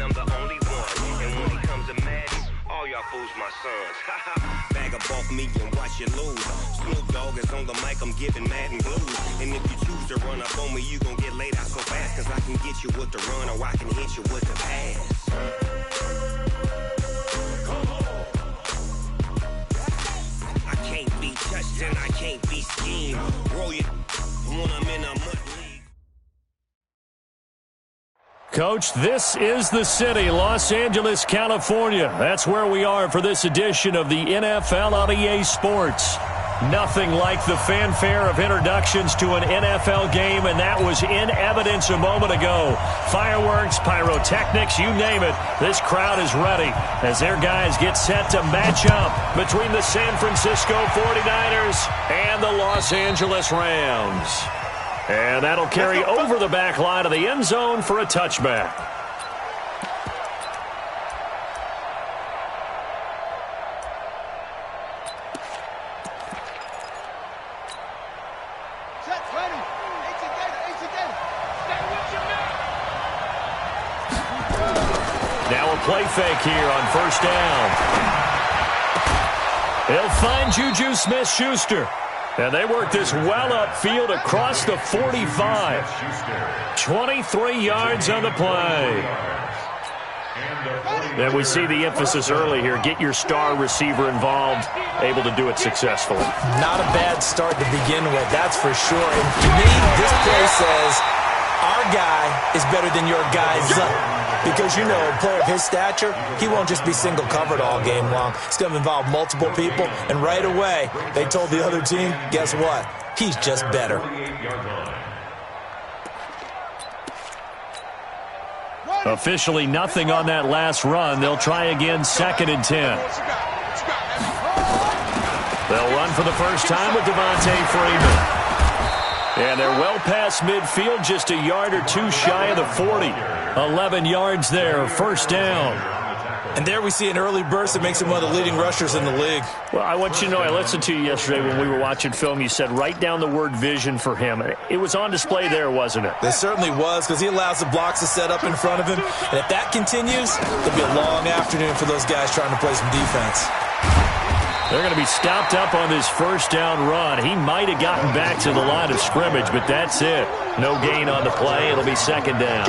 I'm the only one. And when it comes to Madden, all y'all fools my sons. Bag up off me and watch you lose. Snoop Dogg is on the mic, I'm giving Madden blues. And if you choose to run up on me, you gon' get laid out so fast. Cause I can get you with the run or I can hit you with the pass. I can't be touched and I can't be schemed. Roll you when I'm in a mud league. Coach, this is the city, Los Angeles, California. That's where we are for this edition of the NFL on EA Sports. Nothing like the fanfare of introductions to an NFL game, and that was in evidence a moment ago. Fireworks, pyrotechnics, you name it. This crowd is ready as their guys get set to match up between the San Francisco 49ers and the Los Angeles Rams. And that'll carry over the back line of the end zone for a touchback. Now a play fake here on first down. He'll find Juju Smith-Schuster. And they work this well upfield across the 45. 23 yards on the play. And we see the emphasis early here. Get your star receiver involved, able to do it successfully. Not a bad start to begin with, that's for sure. And to me, this play says our guy is better than your guy's up. Because, you know, a player of his stature, he won't just be single covered all game long. It's going to involve multiple people. And right away, they told the other team, guess what? He's just better. Officially nothing on that last run. They'll try again, 2nd and 10. They'll run for the first time with Devontae Freeman. And they're well past midfield, just a yard or two shy of the 40. 11 yards there, first down. And there we see an early burst that makes him one of the leading rushers in the league. Well, I want you to know, I listened to you yesterday when we were watching film. You said write down the word vision for him. It was on display there, wasn't it? It certainly was, because he allows the blocks to set up in front of him. And if that continues, it'll be a long afternoon for those guys trying to play some defense. They're going to be stopped up on this first down run. He might have gotten back to the line of scrimmage, but that's it. No gain on the play. It'll be 2nd down.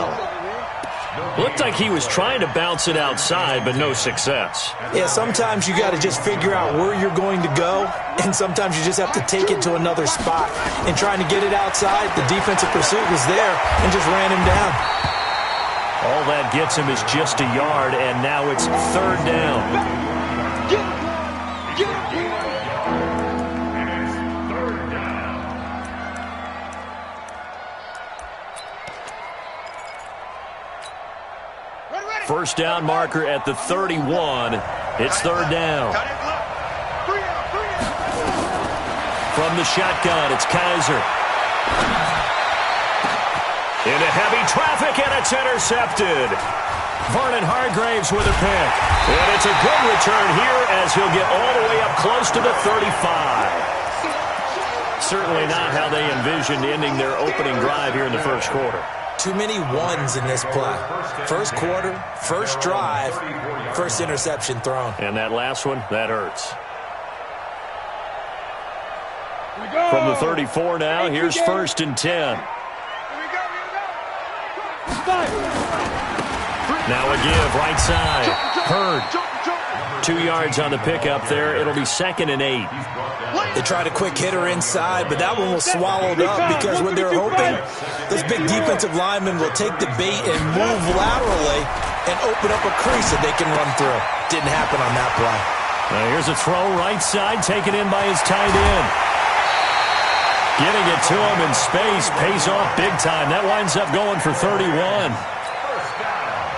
Looked like he was trying to bounce it outside, but no success. Yeah, sometimes you got to just figure out where you're going to go, and sometimes you just have to take it to another spot. And trying to get it outside, the defensive pursuit was there and just ran him down. All that gets him is just a yard, and now it's 3rd down. First down marker at the 31. It's 3rd down. From the shotgun, it's Kaiser. Into heavy traffic, and it's intercepted. Vernon Hargraves with a pick. And it's a good return here as he'll get all the way up close to the 35. Certainly not how they envisioned ending their opening drive here in the first quarter. Too many ones in this play. First quarter, first drive, first interception thrown. And that last one, that hurts. From the 34 now, here's 1st and 10. Now a give, right side. Hurd. 2 yards on the pickup there. It'll be 2nd and 8. They tried a quick hitter inside, but that one was swallowed up because what they're hoping, this big defensive lineman will take the bait and move laterally and open up a crease that they can run through. Didn't happen on that play. Now here's a throw right side, taken in by his tight end. Getting it to him in space pays off big time. That winds up going for 31.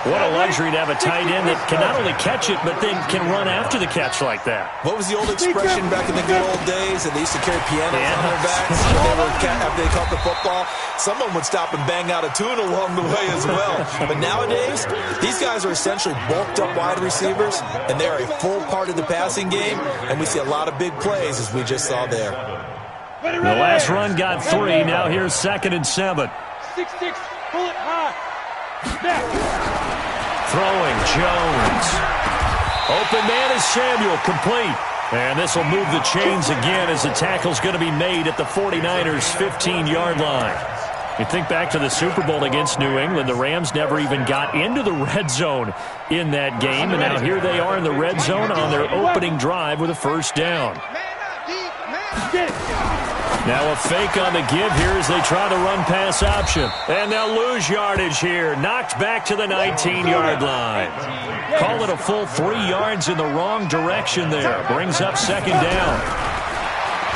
What a luxury to have a tight end that can not only catch it, but then can run after the catch like that. What was the old expression back in the good old days? And they used to carry pianos on their backs after they caught the football. Someone would stop and bang out a tune along the way as well. But nowadays, these guys are essentially bulked up wide receivers, and they're a full part of the passing game, and we see a lot of big plays as we just saw there. The last run got 3. Now here's 2nd and 7. 6-6, pull it high. Snap. throwing. Jones. Open man is Samuel. Complete. And this will move the chains again as the tackle's going to be made at the 49ers' 15-yard line. You think back to the Super Bowl against New England, the Rams never even got into the red zone in that game, and now here they are in the red zone on their opening drive with a first down. Now a fake on the give here as they try the run-pass option. And they'll lose yardage here. Knocked back to the 19-yard line. Call it a full 3 yards in the wrong direction there. Brings up second down.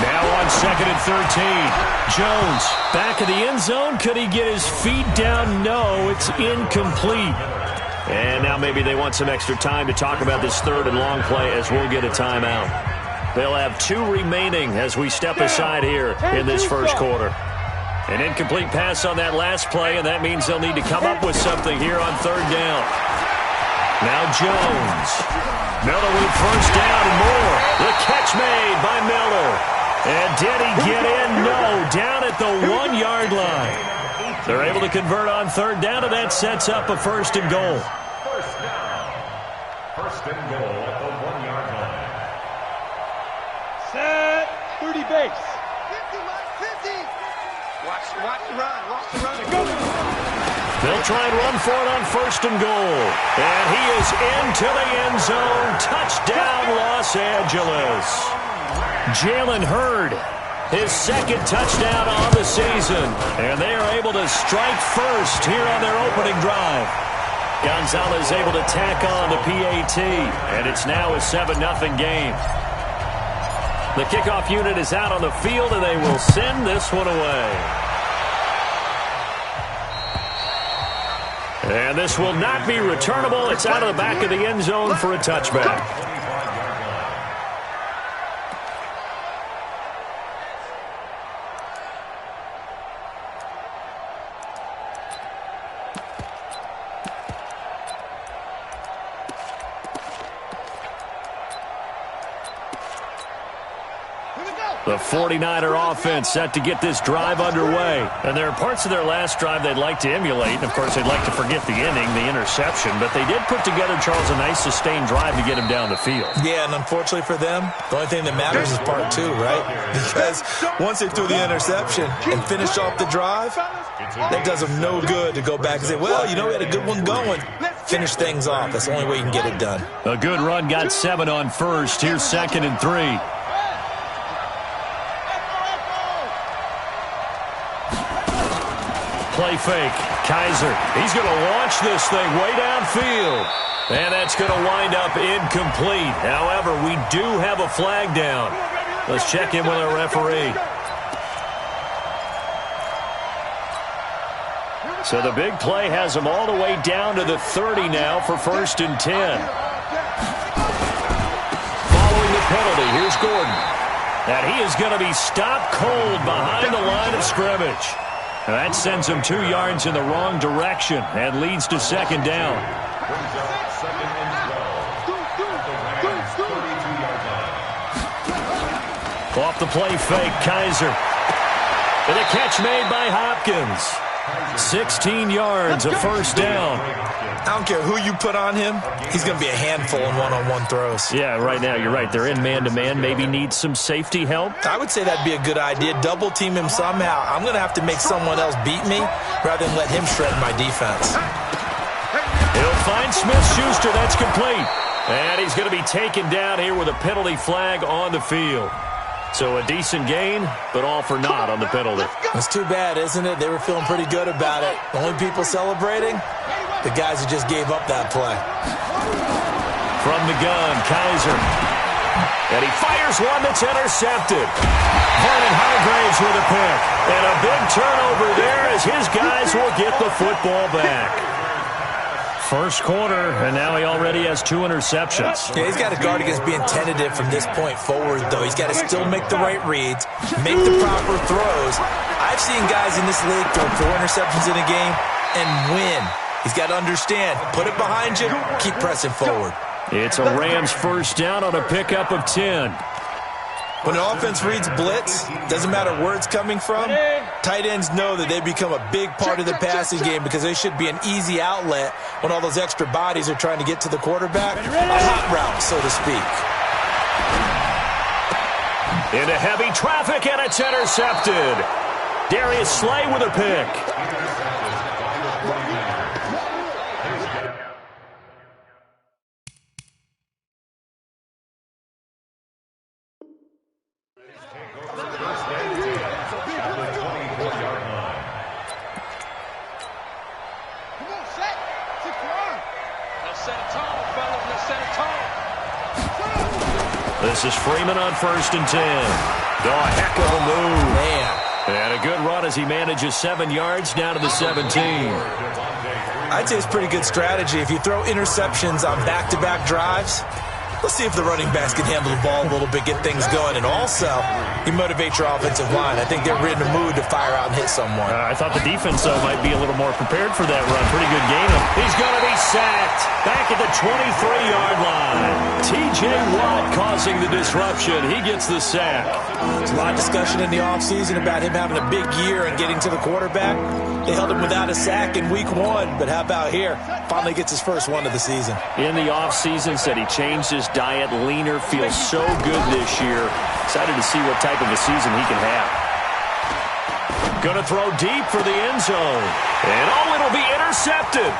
Now on 2nd and 13. Jones back of the end zone. Could he get his feet down? No, it's incomplete. And now maybe they want some extra time to talk about this 3rd and long play as we'll get a timeout. They'll have 2 remaining as we step aside here in this first quarter. An incomplete pass on that last play, and that means they'll need to come up with something here on 3rd down. Now Jones. Miller with first down and more. The catch made by Miller. And did he get in? No, down at the 1-yard line. They're able to convert on 3rd down, and that sets up a 1st and goal. First and goal at the 1-yard line. Set 30 base. 50. Watch the run. Go. They'll try and run for it on 1st and goal. And he is into the end zone. Touchdown, Los Angeles. Jalen Hurd, his 2nd touchdown on the season. And they are able to strike first here on their opening drive. Gonzalez able to tack on the PAT. And it's now a 7-0 game. The kickoff unit is out on the field, and they will send this one away. And this will not be returnable. It's out of the back of the end zone for a touchback. The 49er offense set to get this drive underway. And there are parts of their last drive they'd like to emulate. And, of course, they'd like to forget the inning, the interception. But they did put together, Charles, a nice sustained drive to get him down the field. Yeah, and unfortunately for them, the only thing that matters is part 2, right? Because once they threw the interception and finished off the drive, that does them no good to go back and say, well, you know, we had a good one going. Finish things off. That's the only way you can get it done. A good run got 7 on 1st. Here's 2nd and 3. Play fake. Kaiser. He's going to launch this thing way downfield. And that's going to wind up incomplete. However, we do have a flag down. Let's check in with our referee. So the big play has him all the way down to the 30 now for 1st and 10. Following the penalty, here's Gordon. And he is going to be stopped cold behind the line of scrimmage. That sends him 2 yards in the wrong direction and leads to 2nd down. Off the play fake, Kaiser. And a catch made by Hopkins. 16 yards, a 1st down. I don't care who you put on him. He's going to be a handful in one-on-one throws. Yeah, right now, you're right. They're in man-to-man. Maybe needs some safety help. I would say that'd be a good idea. Double team him somehow. I'm going to have to make someone else beat me rather than let him shred my defense. He'll find Smith-Schuster. That's complete. And he's going to be taken down here with a penalty flag on the field. So a decent gain, but all for naught on the penalty. It's too bad, isn't it? They were feeling pretty good about it. The only people celebrating, the guys who just gave up that play. From the gun, Kaiser. And he fires one that's intercepted. Vernon Hargraves with a pick. And a big turnover there as his guys will get the football back. First quarter, and now he already has 2 interceptions. Yeah, he's got to guard against being tentative from this point forward, though. He's got to still make the right reads, make the proper throws. I've seen guys in this league throw 4 interceptions in a game and win. He's got to understand, put it behind you, keep pressing forward. It's a Rams first down on a pickup of 10. When an offense reads blitz, doesn't matter where it's coming from, tight ends know that they become a big part of the passing game because they should be an easy outlet when all those extra bodies are trying to get to the quarterback. A hot route, so to speak. Into heavy traffic, and it's intercepted. Darius Slay with a pick. This is Freeman on 1st and 10. Oh, a heck of a move. Man. And a good run as he manages 7 yards down to the 17. I'd say it's pretty good strategy. If you throw interceptions on back-to-back drives, let's see if the running backs can handle the ball a little bit, get things going, and also you motivate your offensive line. I think they're in the mood to fire out and hit someone. I thought the defense, though, might be a little more prepared for that run. Pretty good gain. He's going to be sacked back at the 23-yard line. T.J. Watt causing the disruption. He gets the sack. There's a lot of discussion in the offseason about him having a big year and getting to the quarterback. They held him without a sack in week 1, but how about here? Finally gets his first one of the season. In the offseason, said he changed his diet, leaner, feels so good this year. Excited to see what type of a season he can have. Going to throw deep for the end zone. And it'll be intercepted.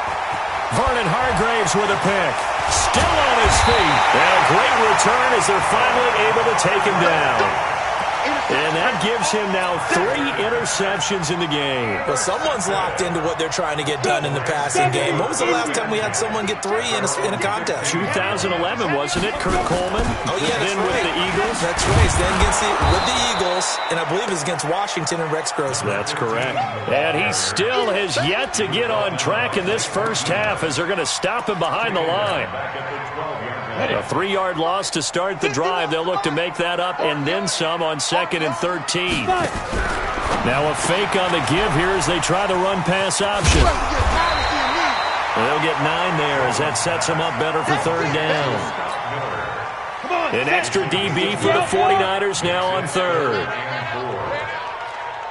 Vernon Hargraves with a pick. Still on his feet. And a great return as they're finally able to take him down. And that gives him now 3 interceptions in the game. Well, someone's locked into what they're trying to get done in the passing game. When was the last time we had someone get 3 in a contest? 2011, wasn't it? Kurt Coleman. Oh, yeah, that's right. With the Eagles. That's right. Then with the Eagles, and I believe it was against Washington and Rex Grossman. That's correct. And he still has yet to get on track in this first half as they're going to stop him behind the line. A 3-yard loss to start the drive. They'll look to make that up and then some on 2nd and 13. Now a fake on the give here as they try the run-pass option. They'll get 9 there as that sets them up better for 3rd down. An extra DB for the 49ers now on 3rd.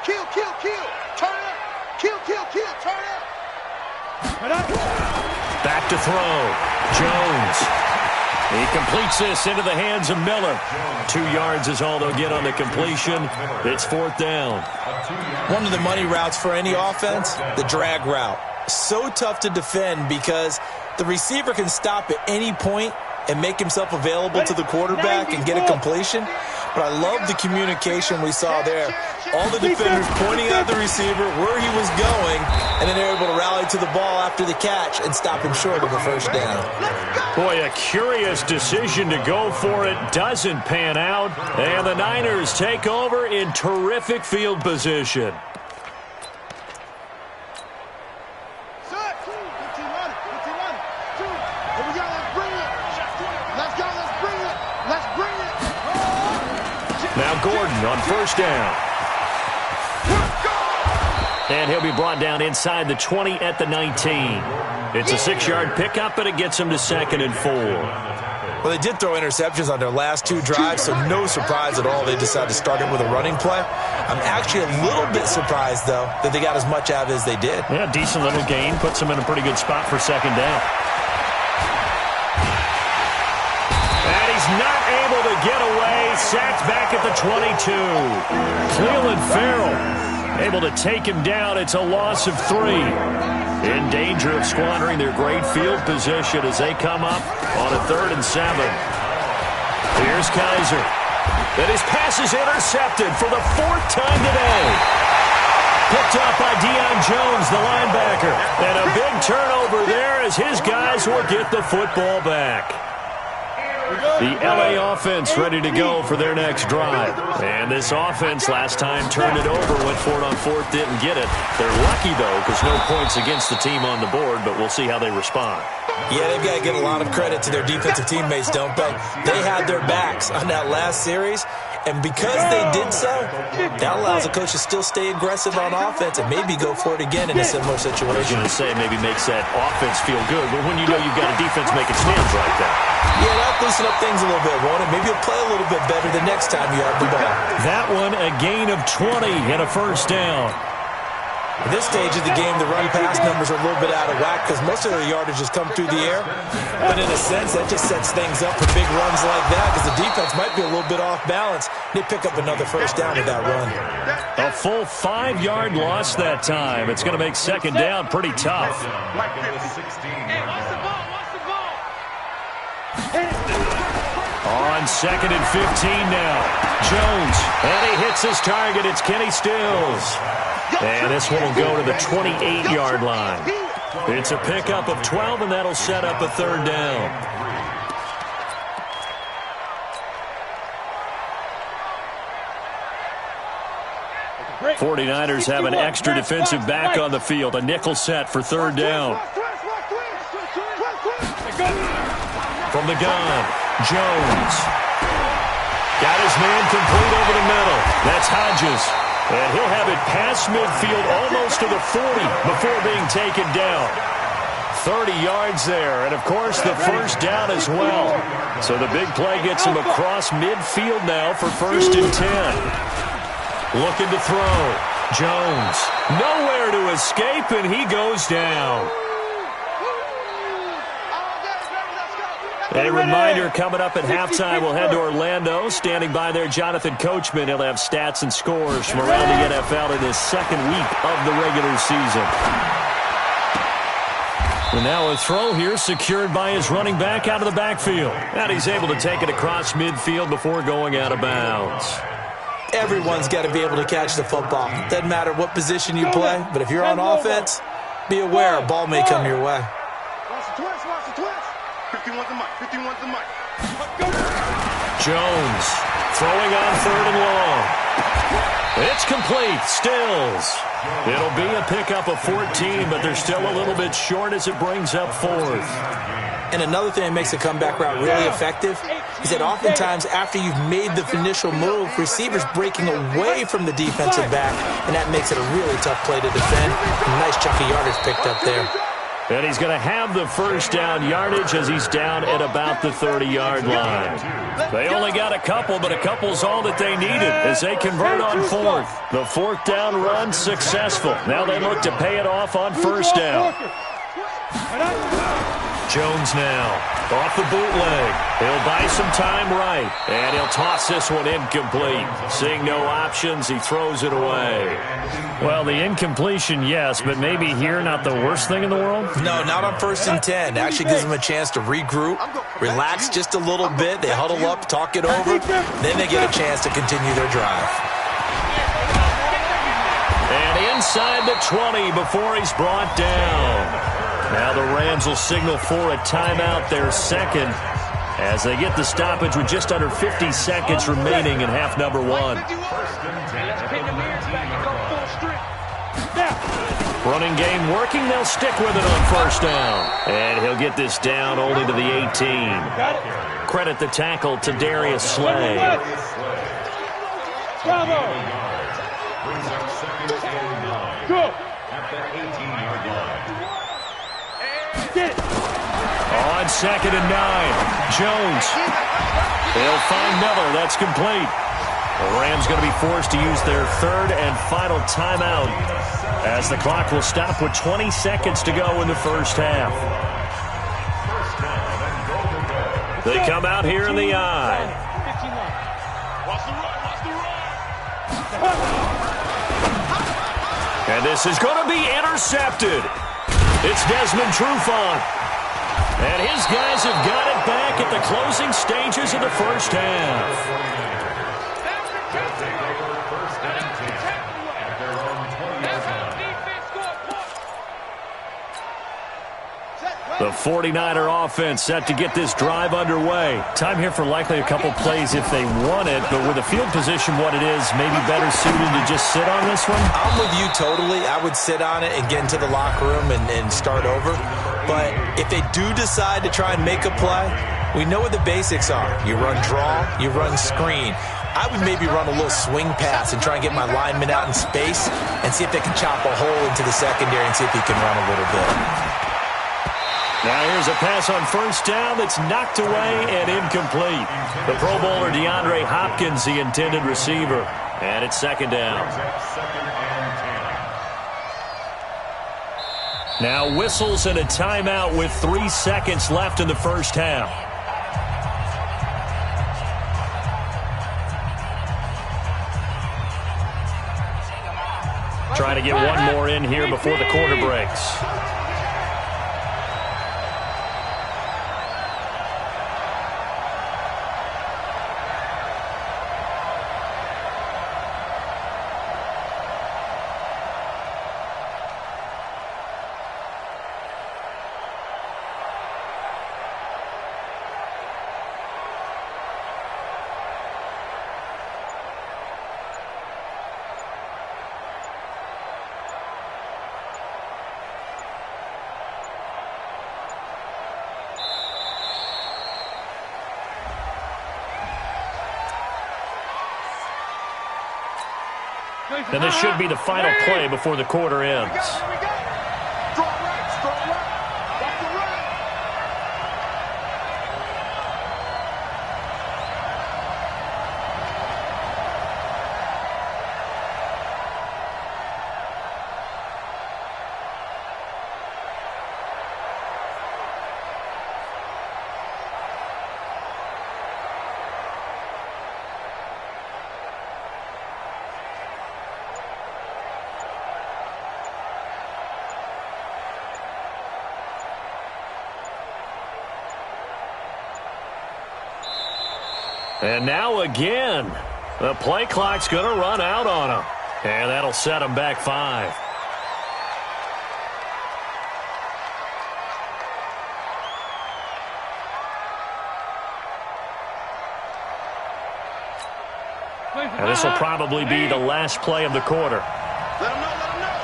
Kill, kill, kill. Turn up. Kill, kill, kill. Turn up. Back to throw. Jones. He completes this into the hands of Miller. 2 yards is all they'll get on the completion. It's 4th down. One of the money routes for any offense, the drag route. So tough to defend because the receiver can stop at any point and make himself available to the quarterback and get a completion. But I love the communication we saw there. All the defenders pointing at the receiver where he was going, and then they're able to rally to the ball after the catch and stop him short of a 1st down. Boy, a curious decision to go for it. Doesn't pan out. And the Niners take over in terrific field position. Now Gordon on 1st down. And he'll be brought down inside the 20 at the 19. It's a 6-yard pickup, but it gets him to 2nd and 4. Well, they did throw interceptions on their last 2 drives, so no surprise at all they decided to start it with a running play. I'm actually a little bit surprised, though, that they got as much out of it as they did. Yeah, decent little gain. Puts them in a pretty good spot for 2nd down. And he's not able to get away. Sacked back at the 22. Cleveland Farrell able to take him down. It's a loss of 3. In danger of squandering their great field position as they come up on a 3rd and 7. Here's Kaiser. And his pass is intercepted for the 4th time today. Picked up by Deion Jones, the linebacker. And a big turnover there as his guys will get the football back. The L.A. offense ready to go for their next drive. And this offense last time turned it over, went for it on 4th, didn't get it. They're lucky, though, because no points against the team on the board, but we'll see how they respond. Yeah, they've got to give a lot of credit to their defensive teammates, don't they? They had their backs on that last series, And because they did so, that allows the coach to still stay aggressive on offense and maybe go for it again in a similar situation. I was going to say maybe makes that offense feel good, but when you know you've got a defense making stands like that. Yeah, that'll loosen up things a little bit, won't it? Maybe you'll play a little bit better the next time you have the ball. That one, a gain of 20 and a first down. At this stage of the game, the run-pass numbers are a little bit out of whack because most of their yardage has come through the air. But in a sense, that just sets things up for big runs like that because the defense might be a little bit off balance. They pick up another first down with that run. A full 5-yard loss that time. It's going to make second down pretty tough. On second and 15 now. Jones, and he hits his target. It's Kenny Stills. And this one will go to the 28-yard line. It's a pickup of 12, and that'll set up a third down. '49ers have an extra defensive back on the field. A nickel set for third down. From the gun, Jones. Got his man complete over the middle. That's Hodges. And he'll have it past midfield almost to the 40 before being taken down. 30 yards there, and of course the first down as well. So the big play gets him across midfield now for first and 10. Looking to throw. Jones. Nowhere to escape, and he goes down. A reminder coming up at halftime, we'll head to Orlando. Standing by there, Jonathan Coachman. He'll have stats and scores from around the NFL in his second week of the regular season. And now a throw here secured by his running back out of the backfield. And he's able to take it across midfield before going out of bounds. Everyone's got to be able to catch the football. Doesn't matter what position you play, but if you're on offense, be aware a ball may come your way. Watch the twist, watch the twist. 51 to Mike, 51 to Mike. Jones throwing on third and long. It's complete. Stills. It'll be a pickup of 14, but they're still a little bit short as it brings up fourth. And another thing that makes a comeback route really effective is that oftentimes after you've made the initial move, receivers breaking away from the defensive back, and that makes it a really tough play to defend. A nice chunk of yardage picked up there. And he's going to have the first down yardage as he's down at about the 30-yard line. They only got a couple, but a couple's all that they needed as they convert on fourth. The fourth down run successful. Now they look to pay it off on first down. Jones now off the bootleg. He'll buy some time right, and he'll toss this one incomplete. Seeing no options, he throws it away. Well, the incompletion, yes, but maybe here not the worst thing in the world? No, not on first and 10. Actually gives them a chance to regroup, relax just a little bit. They huddle up, talk it over. Then they get a chance to continue their drive. And inside the 20 before he's brought down. Now the Rams will signal for a timeout, their second, as they get the stoppage with just under 50 seconds remaining in half number one. Running game working. They'll stick with it on first down. And he'll get this down only to the 18. Credit the tackle to Darius Slay. Go. At the 18-yard line. On second and 9, Jones. They'll find Miller. That's complete. The Rams going to be forced to use their third and final timeout as the clock will stop with 20 seconds to go in the first half. They come out here in the eye. And this is going to be intercepted. It's Desmond Trufant. And his guys have got it back at the closing stages of the first half. The 49er offense set to get this drive underway. Time here for likely a couple plays if they want it, but with the field position what it is, maybe better suited to just sit on this one? I'm with you totally. I would sit on it and get into the locker room and start over. But if they do decide to try and make a play, we know what the basics are. You run draw, you run screen. I would maybe run a little swing pass and try and get my lineman out in space and see if they can chop a hole into the secondary and see if he can run a little bit. Now here's a pass on first down that's knocked away and incomplete. The Pro Bowler DeAndre Hopkins, the intended receiver. And it's second down. Now whistles and a timeout with 3 seconds left in the first half. Trying to get one more in here before the quarter breaks. And this should be the final play before the quarter ends. And now again, the play clock's going to run out on him. And that'll set him back 5. And this will probably be the last play of the quarter. Let him know, let him know.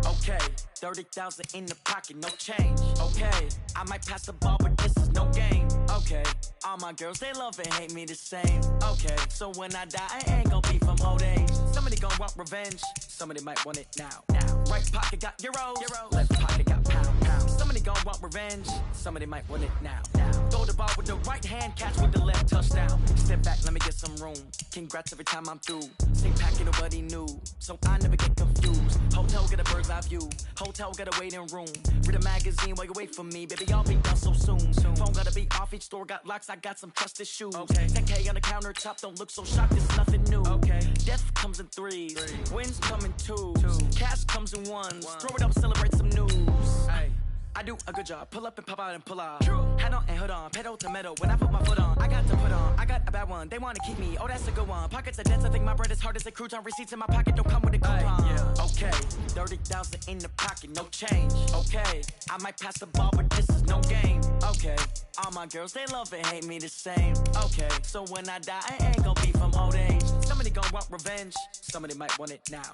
Okay, 30,000 in the pocket, no change. Okay, I might pass the ball, but this is no game. Okay, all my girls, they love and hate me the same. Okay, so when I die, I ain't gon' be from old age. Somebody gon' want revenge, somebody might want it now. Right pocket got euros, left pocket got pound. Somebody gon' want revenge, somebody might want it now. Throw the ball with the right hand, catch with the left, touchdown. Step back, let me get some room. Congrats every time I'm through. Stay packing, nobody knew, so I never get confused. Hotel get a bird's eye view, hotel got a waiting room. Read a magazine while you wait for me, baby, I'll be done so soon. Phone gotta be off, each store got locks, I got some trusted shoes. 10K on the countertop, don't look so shocked, it's nothing new. Death comes in threes, wins come in twos, cash comes in ones. Throw it up, celebrate some news. I do a good job, pull up and pop out and pull out. Head on and hood on, pedal to metal. When I put my foot on, I got to put on. I got a bad one, they wanna keep me, oh that's a good one. Pockets are dense, I think my bread is hard as a crouton. Receipts in my pocket don't come with a coupon. Okay, 30,000 in the pocket, no change. Okay, I might pass the ball, but this is no game. Okay, all my girls, they love and hate me the same. Okay, so when I die, I ain't gon' be from old age. Somebody gon' want revenge, somebody might want it now.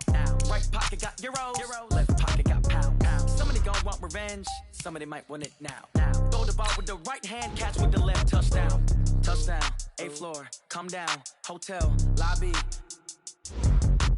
Right pocket got euros, left pocket got pound. Somebody gon' want revenge, somebody might want it now. Throw the ball with the right hand, catch with the left, touchdown. Touchdown, 8th floor, come down, hotel, lobby.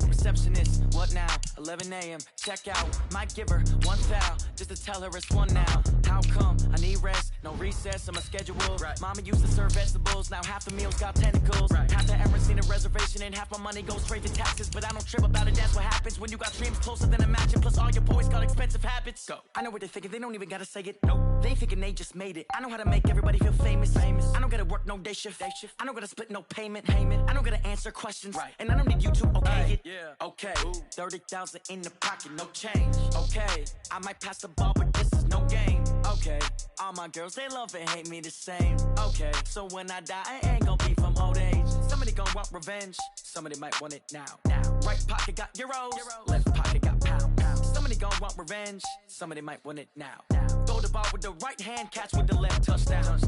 Receptionist, what now? 11 a.m. Check out. Might give her one foul just to tell her it's one now. How come? I need rest, no recess on my schedule. Mama used to serve vegetables, now half the meals got tentacles. Half the errands need a reservation and half my money goes straight to taxes. But I don't trip about it, that's what happens when you got dreams closer than a match. Plus all your boys got expensive habits. Go. I know what they're thinking, they don't even gotta say it. Nope. They thinking they just made it. I know how to make everybody feel famous. I don't gotta work no day shift. I don't gotta split no payment. I don't gotta answer questions. And I don't need you to okay it. Okay, 30,000 in the pocket, no change. Okay, I might pass the ball, but this is no game. Okay, all my girls, they love and hate me the same. Okay, so when I die, I ain't gon' be from old age. Somebody gon' want revenge, somebody might want it now. Right pocket got euros, left pocket got pound. Somebody gon' want revenge, somebody might want it now. Throw the ball with the right hand, catch with the left, touchdown.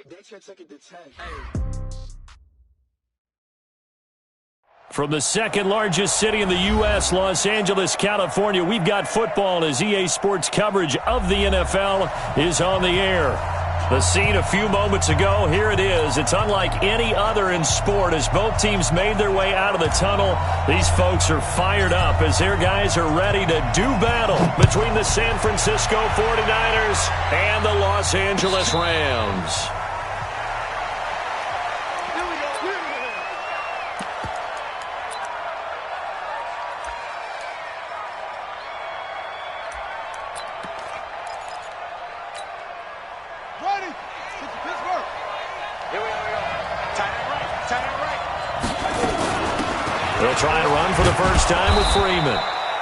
They took it to 10. From the second largest city in the U.S., Los Angeles, California, we've got football as EA Sports coverage of the NFL is on the air. The scene a few moments ago, here it is. It's unlike any other in sport as both teams made their way out of the tunnel. These folks are fired up as their guys are ready to do battle between the San Francisco 49ers and the Los Angeles Rams. They'll try and run for the first time with Freeman.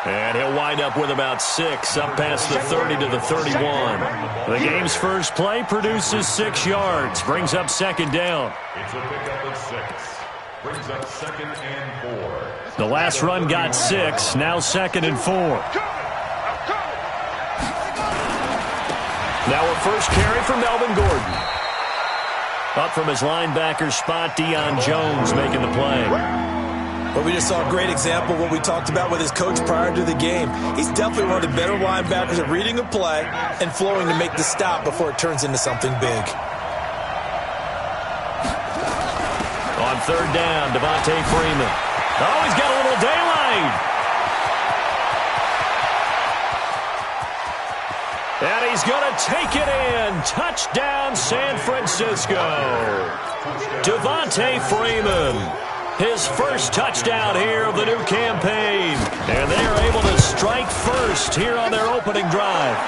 And he'll wind up with about 6, up past the 30 to the 31. The game's first play produces 6 yards, brings up second down. It's a pickup of 6. Brings up 2nd and 4. The last run got 6, now 2nd and 4. Now a first carry for Melvin Gordon. Up from his linebacker spot, Deion Jones making the play. Well, we just saw a great example of what we talked about with his coach prior to the game. He's definitely one of the better linebackers at reading a play and flowing to make the stop before it turns into something big. On third down, Devontae Freeman. Oh, he's got a little daylight. And he's going to take it in. Touchdown, San Francisco. Devontae Freeman. His first touchdown here of the new campaign. And they are able to strike first here on their opening drive.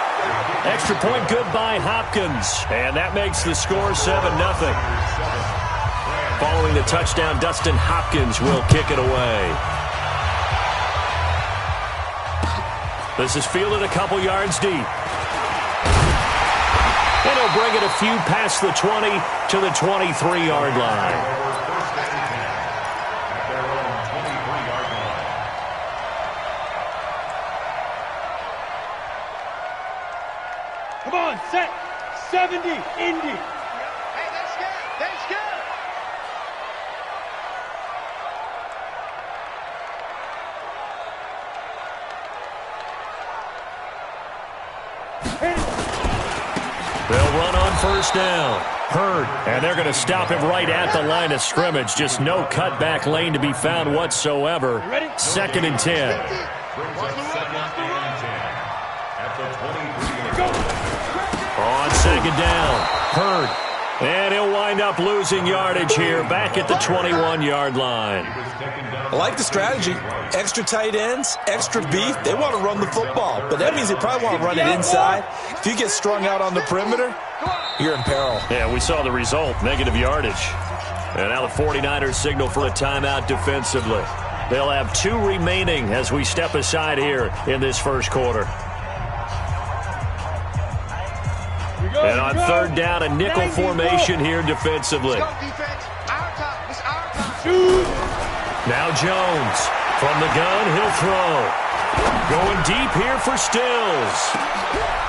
Extra point good by Hopkins. And that makes the score 7-0. Following the touchdown, Dustin Hopkins will kick it away. This is fielded a couple yards deep. And he'll bring it a few past the 20 to the 23-yard line. Come on, set, 70, Indy. Hey, that's good. That's good. They'll run on first down. Hurd, and they're going to stop him right at the line of scrimmage. Just no cutback lane to be found whatsoever. 2nd and 10. Brings up 2nd and 10. At the 23. On second down, Hurd. And he'll wind up losing yardage here back at the 21-yard line. I like the strategy. Extra tight ends, extra beef. They want to run the football, but that means they probably want to run it inside. If you get strung out on the perimeter, you're in peril. Yeah, we saw the result, negative yardage. And now the 49ers signal for a timeout defensively. They'll have 2 remaining as we step aside here in this first quarter. And on third down, a nickel formation here defensively. Now Jones. From the gun, he'll throw. Going deep here for Stills.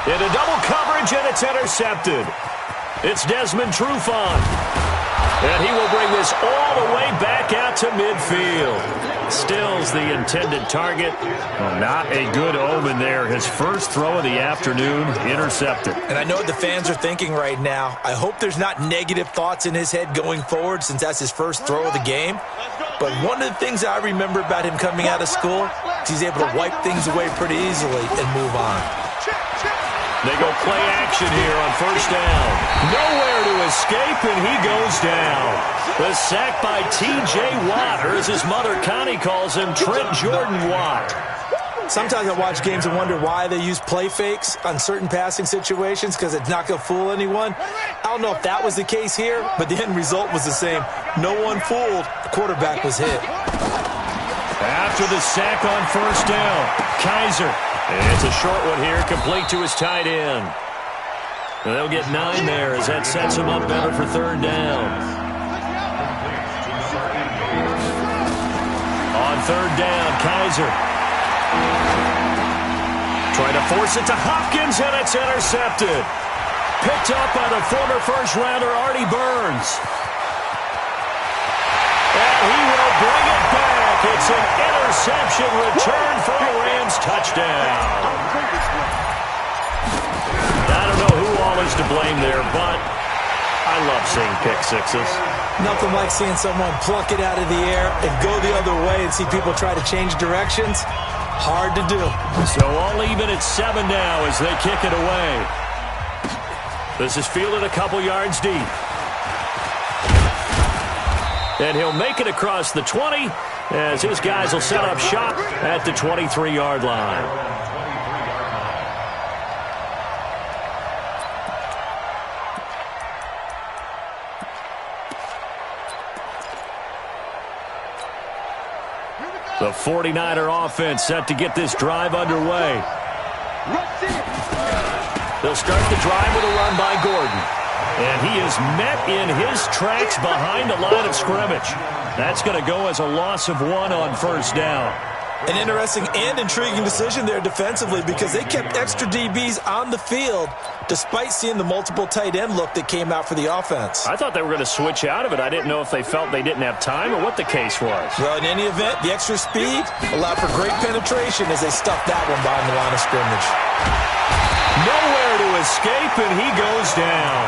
Into double coverage, and it's intercepted. It's Desmond Trufant. And he will bring this all the way back out to midfield. Stills the intended target. Not a good omen there. His first throw of the afternoon intercepted. And I know what the fans are thinking right now. I hope there's not negative thoughts in his head going forward since that's his first throw of the game. But one of the things I remember about him coming out of school is he's able to wipe things away pretty easily and move on. They go play action here on first down. Nowhere to escape, and he goes down. The sack by T.J. Watt, or as his mother Connie calls him, Trent Jordan Watt. Sometimes I watch games and wonder why they use play fakes on certain passing situations because it's not going to fool anyone. I don't know if that was the case here, but the end result was the same. No one fooled. The quarterback was hit. After the sack on first down, Kaiser. And it's a short one here, complete to his tight end. And they'll get 9 there as that sets him up better for third down. On third down, Kaiser. Trying to force it to Hopkins, and it's intercepted. Picked up by the former first-rounder Artie Burns. And he will bring it back. It's an interception return for a Rams touchdown. I don't know who all is to blame there, but I love seeing pick sixes. Nothing like seeing someone pluck it out of the air and go the other way and see people try to change directions. Hard to do. So all even at 7 now as they kick it away. This is fielded a couple yards deep. And he'll make it across the 20 as his guys will set up shop at the 23-yard line. The 49er offense set to get this drive underway. They'll start the drive with a run by Gordon. And he is met in his tracks behind the line of scrimmage. That's going to go as a loss of 1 on first down. An interesting and intriguing decision there defensively because they kept extra DBs on the field despite seeing the multiple tight end look that came out for the offense. I thought they were going to switch out of it. I didn't know if they felt they didn't have time or what the case was. Well, in any event, the extra speed allowed for great penetration as they stuffed that one behind the line of scrimmage. Nowhere to escape, and he goes down.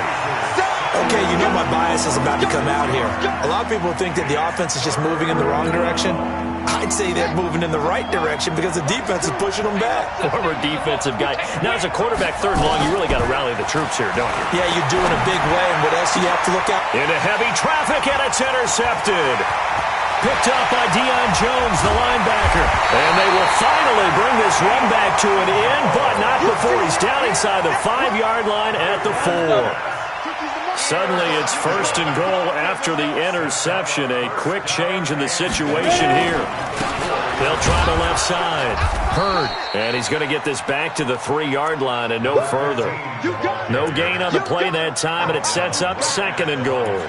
Okay, you know my bias is about to come out here. A lot of people think that the offense is just moving in the wrong direction. I'd say they're moving in the right direction because the defense is pushing them back. Former defensive guy. Now, as a quarterback, 3rd and long, you really got to rally the troops here, don't you? Yeah, you do in a big way, and what else do you have to look at? Into heavy traffic, and it's intercepted. Picked up by Deion Jones, the linebacker. And they will finally bring this run back to an end, but not before he's down inside the 5-yard line at the 4. Suddenly, it's 1st and goal after the interception. A quick change in the situation here. They'll try the left side. Hurd. And he's going to get this back to the 3-yard line and no further. No gain on the play that time, and it sets up 2nd and goal.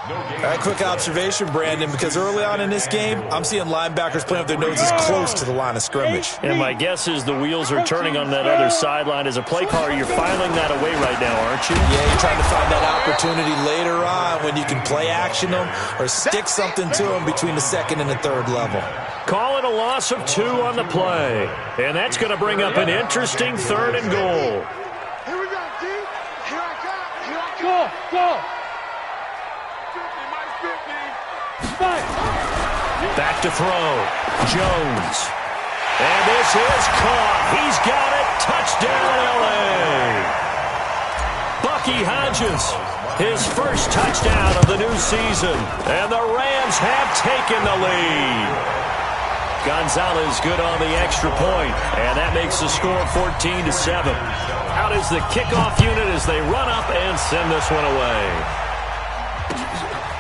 All right, quick observation, Brandon, because early on in this game, I'm seeing linebackers playing with their noses close to the line of scrimmage. And my guess is the wheels are turning on that other sideline. As a play caller, you're filing that away right now, aren't you? Yeah, you're trying to find that opportunity later on when you can play action them or stick something to them between the 2nd and the 3rd level. Call it a loss of 2 on the play. And that's going to bring up an interesting 3rd and goal. Here we go, D. Here I come. Here I come. Go. Back to throw. Jones. And this is caught. He's got it. Touchdown, L.A. Bucky Hodges, his first touchdown of the new season. And the Rams have taken the lead. Gonzalez good on the extra point. And that makes the score 14-7. Out is the kickoff unit as they run up and send this one away.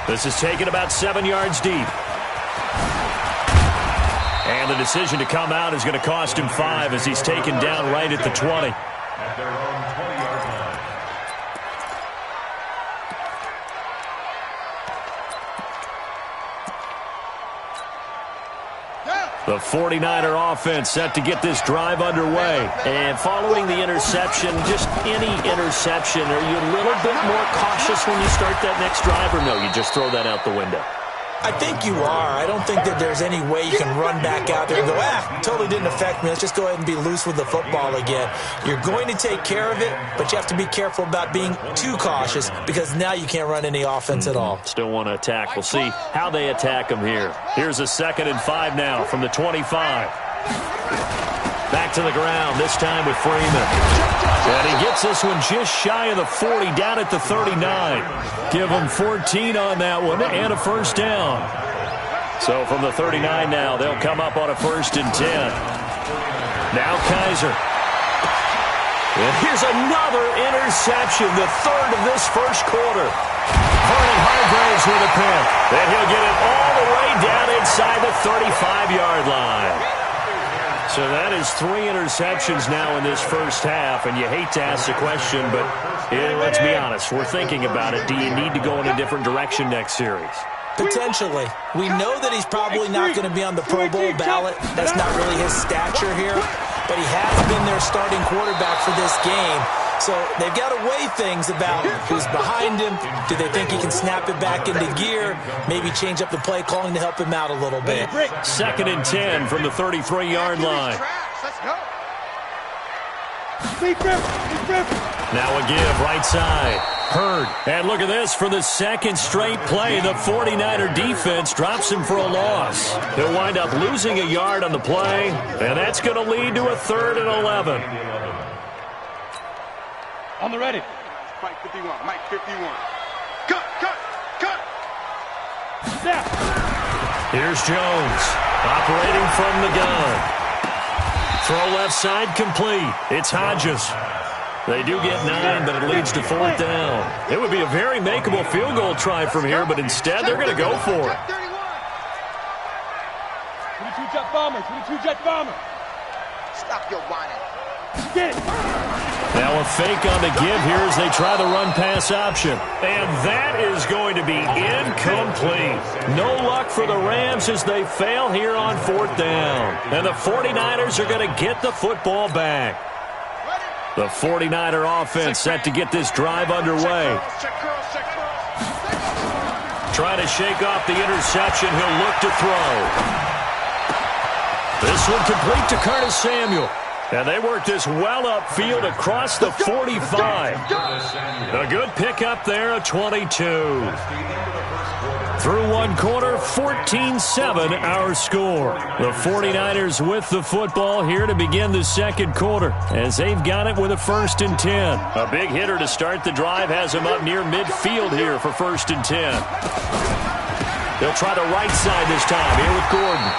This is taken about 7 yards deep. And the decision to come out is going to cost him 5 as he's taken down right at the 20. At their own 20-yard line. The 49er offense set to get this drive underway. And following the interception, just any interception, are you a little bit more cautious when you start that next drive, or no, you just throw that out the window? I think you are. I don't think that there's any way you can run back out there and go, totally didn't affect me. Let's just go ahead and be loose with the football again. You're going to take care of it, but you have to be careful about being too cautious because now you can't run any offense at all. Still want to attack. We'll see how they attack them here. Here's a 2nd and 5 now from the 25. Back to the ground, this time with Freeman. And he gets this one just shy of the 40, down at the 39. Give him 14 on that one and a first down. So from the 39 now, they'll come up on a 1st and 10. Now Kaiser. And here's another interception, the 3rd of this first quarter. Vernon Hargraves with a pick. And he'll get it all the way down inside the 35-yard line. So that is 3 interceptions now in this first half, and you hate to ask the question, but let's be honest, we're thinking about it. Do you need to go in a different direction next series? Potentially. We know that he's probably not going to be on the Pro Bowl ballot. That's not really his stature here. but he has been their starting quarterback for this game. So they've got to weigh things about who's behind him. Do they think he can snap it back into gear? Maybe change up the play calling to help him out a little bit. 2nd and 10 from the 33-yard line. Let's go. Now a give right side. Hurd. And look at this. For the second straight play, the 49er defense drops him for a loss. He'll wind up losing a yard on the play, and that's going to lead to a 3rd and 11. On the ready. Mike 51. Mike 51. Cut. Snap. Here's Jones, operating from the gun. Throw left side complete. It's Hodges. They do get 9, but it leads to 4th down. It would be a very makeable field goal try from here, but instead they're going to go for it. 22 jet bomber. 22 jet bomber. Stop your whining. Get it. Now a fake on the give here as they try the run-pass option. And that is going to be incomplete. No luck for the Rams as they fail here on 4th down. And the 49ers are going to get the football back. The 49er offense set to get this drive underway. Trying to shake off the interception. He'll look to throw. This one complete to Curtis Samuel. And they work this well upfield across the 45. A good pickup there, a 22. Through one quarter, 14-7 our score. The 49ers with the football here to begin the second quarter as they've got it with a 1st and 10. A big hitter to start the drive has him up near midfield here for 1st and 10. They'll try the right side this time here with Gordon.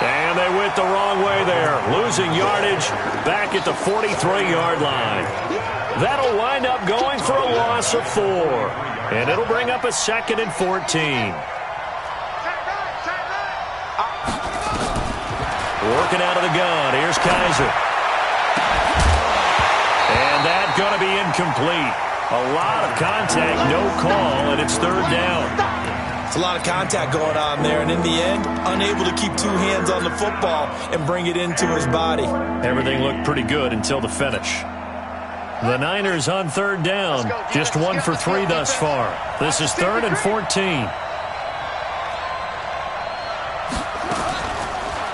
And they went the wrong way there, losing yardage back at the 43-yard line. That'll wind up going for a loss of 4. And it'll bring up a 2nd and 14. Working out of the gun. Here's Kaiser. And that's going to be incomplete. A lot of contact, no call, and it's 3rd down. It's a lot of contact going on there, and in the end, unable to keep 2 hands on the football and bring it into his body. Everything looked pretty good until the finish. The Niners on 3rd down, just 1 for 3 thus far. This is 3rd and 14.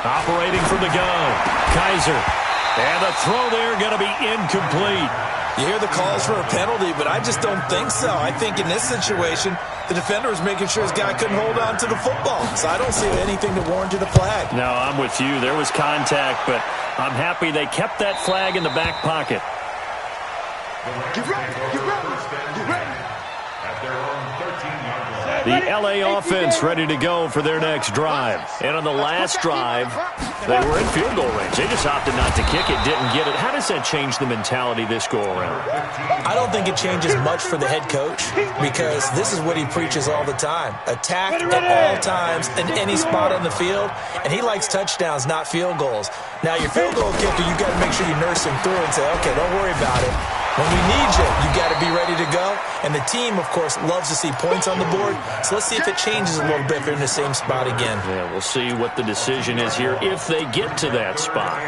Operating from the gun, Kaiser. And the throw there going to be incomplete. You hear the calls for a penalty, but I just don't think so. I think in this situation, the defender was making sure his guy couldn't hold on to the football. So I don't see anything to warrant a flag. No, I'm with you. There was contact, but I'm happy they kept that flag in the back pocket. Get ready. At their own 13-yard line. The LA offense ready to go for their next drive. And on the last drive, they were in field goal range. They just opted not to kick it, didn't get it. How does that change the mentality this go-around? I don't think it changes much for the head coach because this is what he preaches all the time. Attack at all times in any spot on the field, and he likes touchdowns, not field goals. Now, your field goal kicker, you got to make sure you nurse him through and say, okay, don't worry about it. When we need you, you got to be ready to go. And the team, of course, loves to see points on the board. So let's see if it changes a little bit if they're in the same spot again. Yeah, we'll see what the decision is here if they get to that spot.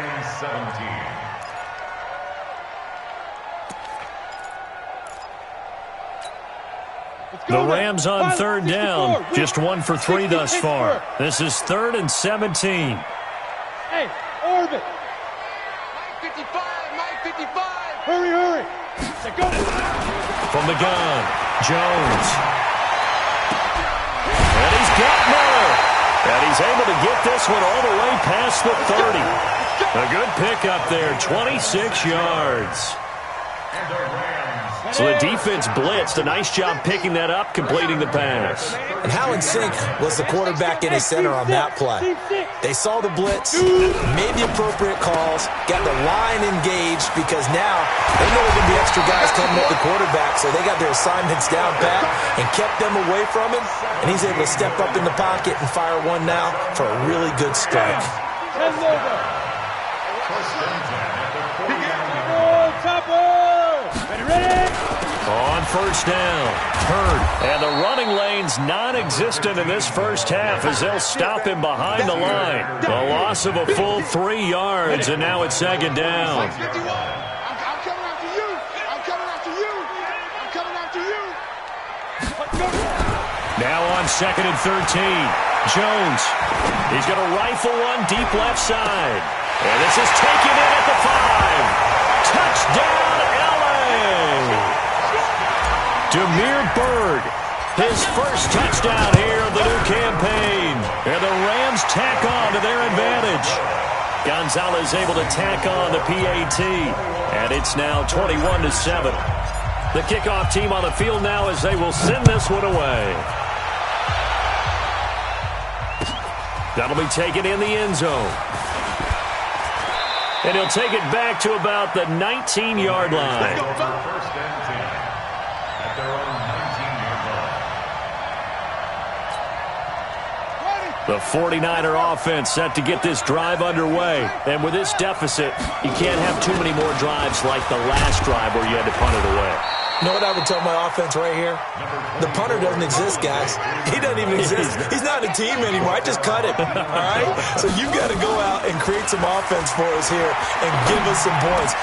The Rams on 3rd down, just 1 for 3 thus far. This is 3rd and 17. Hey, orbit. Mike 55. Hurry. Go. From the gun, Jones. And he's got Miller. And he's able to get this one all the way past the 30. A good pickup there, 26 yards. So the defense blitzed. A nice job picking that up, completing the pass. And how in sync was the quarterback in his center on that play? They saw the blitz, made the appropriate calls, got the line engaged because now they know there are going to be extra guys coming at the quarterback, so they got their assignments down pat and kept them away from him, and he's able to step up in the pocket and fire one now for a really good strike. Ready. On first down. Hurd. And the running lane's non-existent in this first half as they'll stop him behind the line. A loss of a full 3 yards, and now it's second down. I'm coming after you. I'm coming after you. I'm coming after you. Now on 2nd and 13. Jones. He's going to rifle one deep left side. And this is taken in at the 5. Touchdown, L.A. Demir Bird, his first touchdown here of the new campaign. And the Rams tack on to their advantage. Gonzalez able to tack on the PAT. And it's now 21-7. The kickoff team on the field now as they will send this one away. That'll be taken in the end zone. And he'll take it back to about the 19-yard line. First and 10 at their own 19-yard line. The 49er offense set to get this drive underway. And with this deficit, you can't have too many more drives like the last drive where you had to punt it away. You know what I would tell my offense right here? The punter doesn't exist, guys. He doesn't even exist. He's not a team anymore. I just cut him, all right? So you've got to go out and create some offense for us here and give us some points.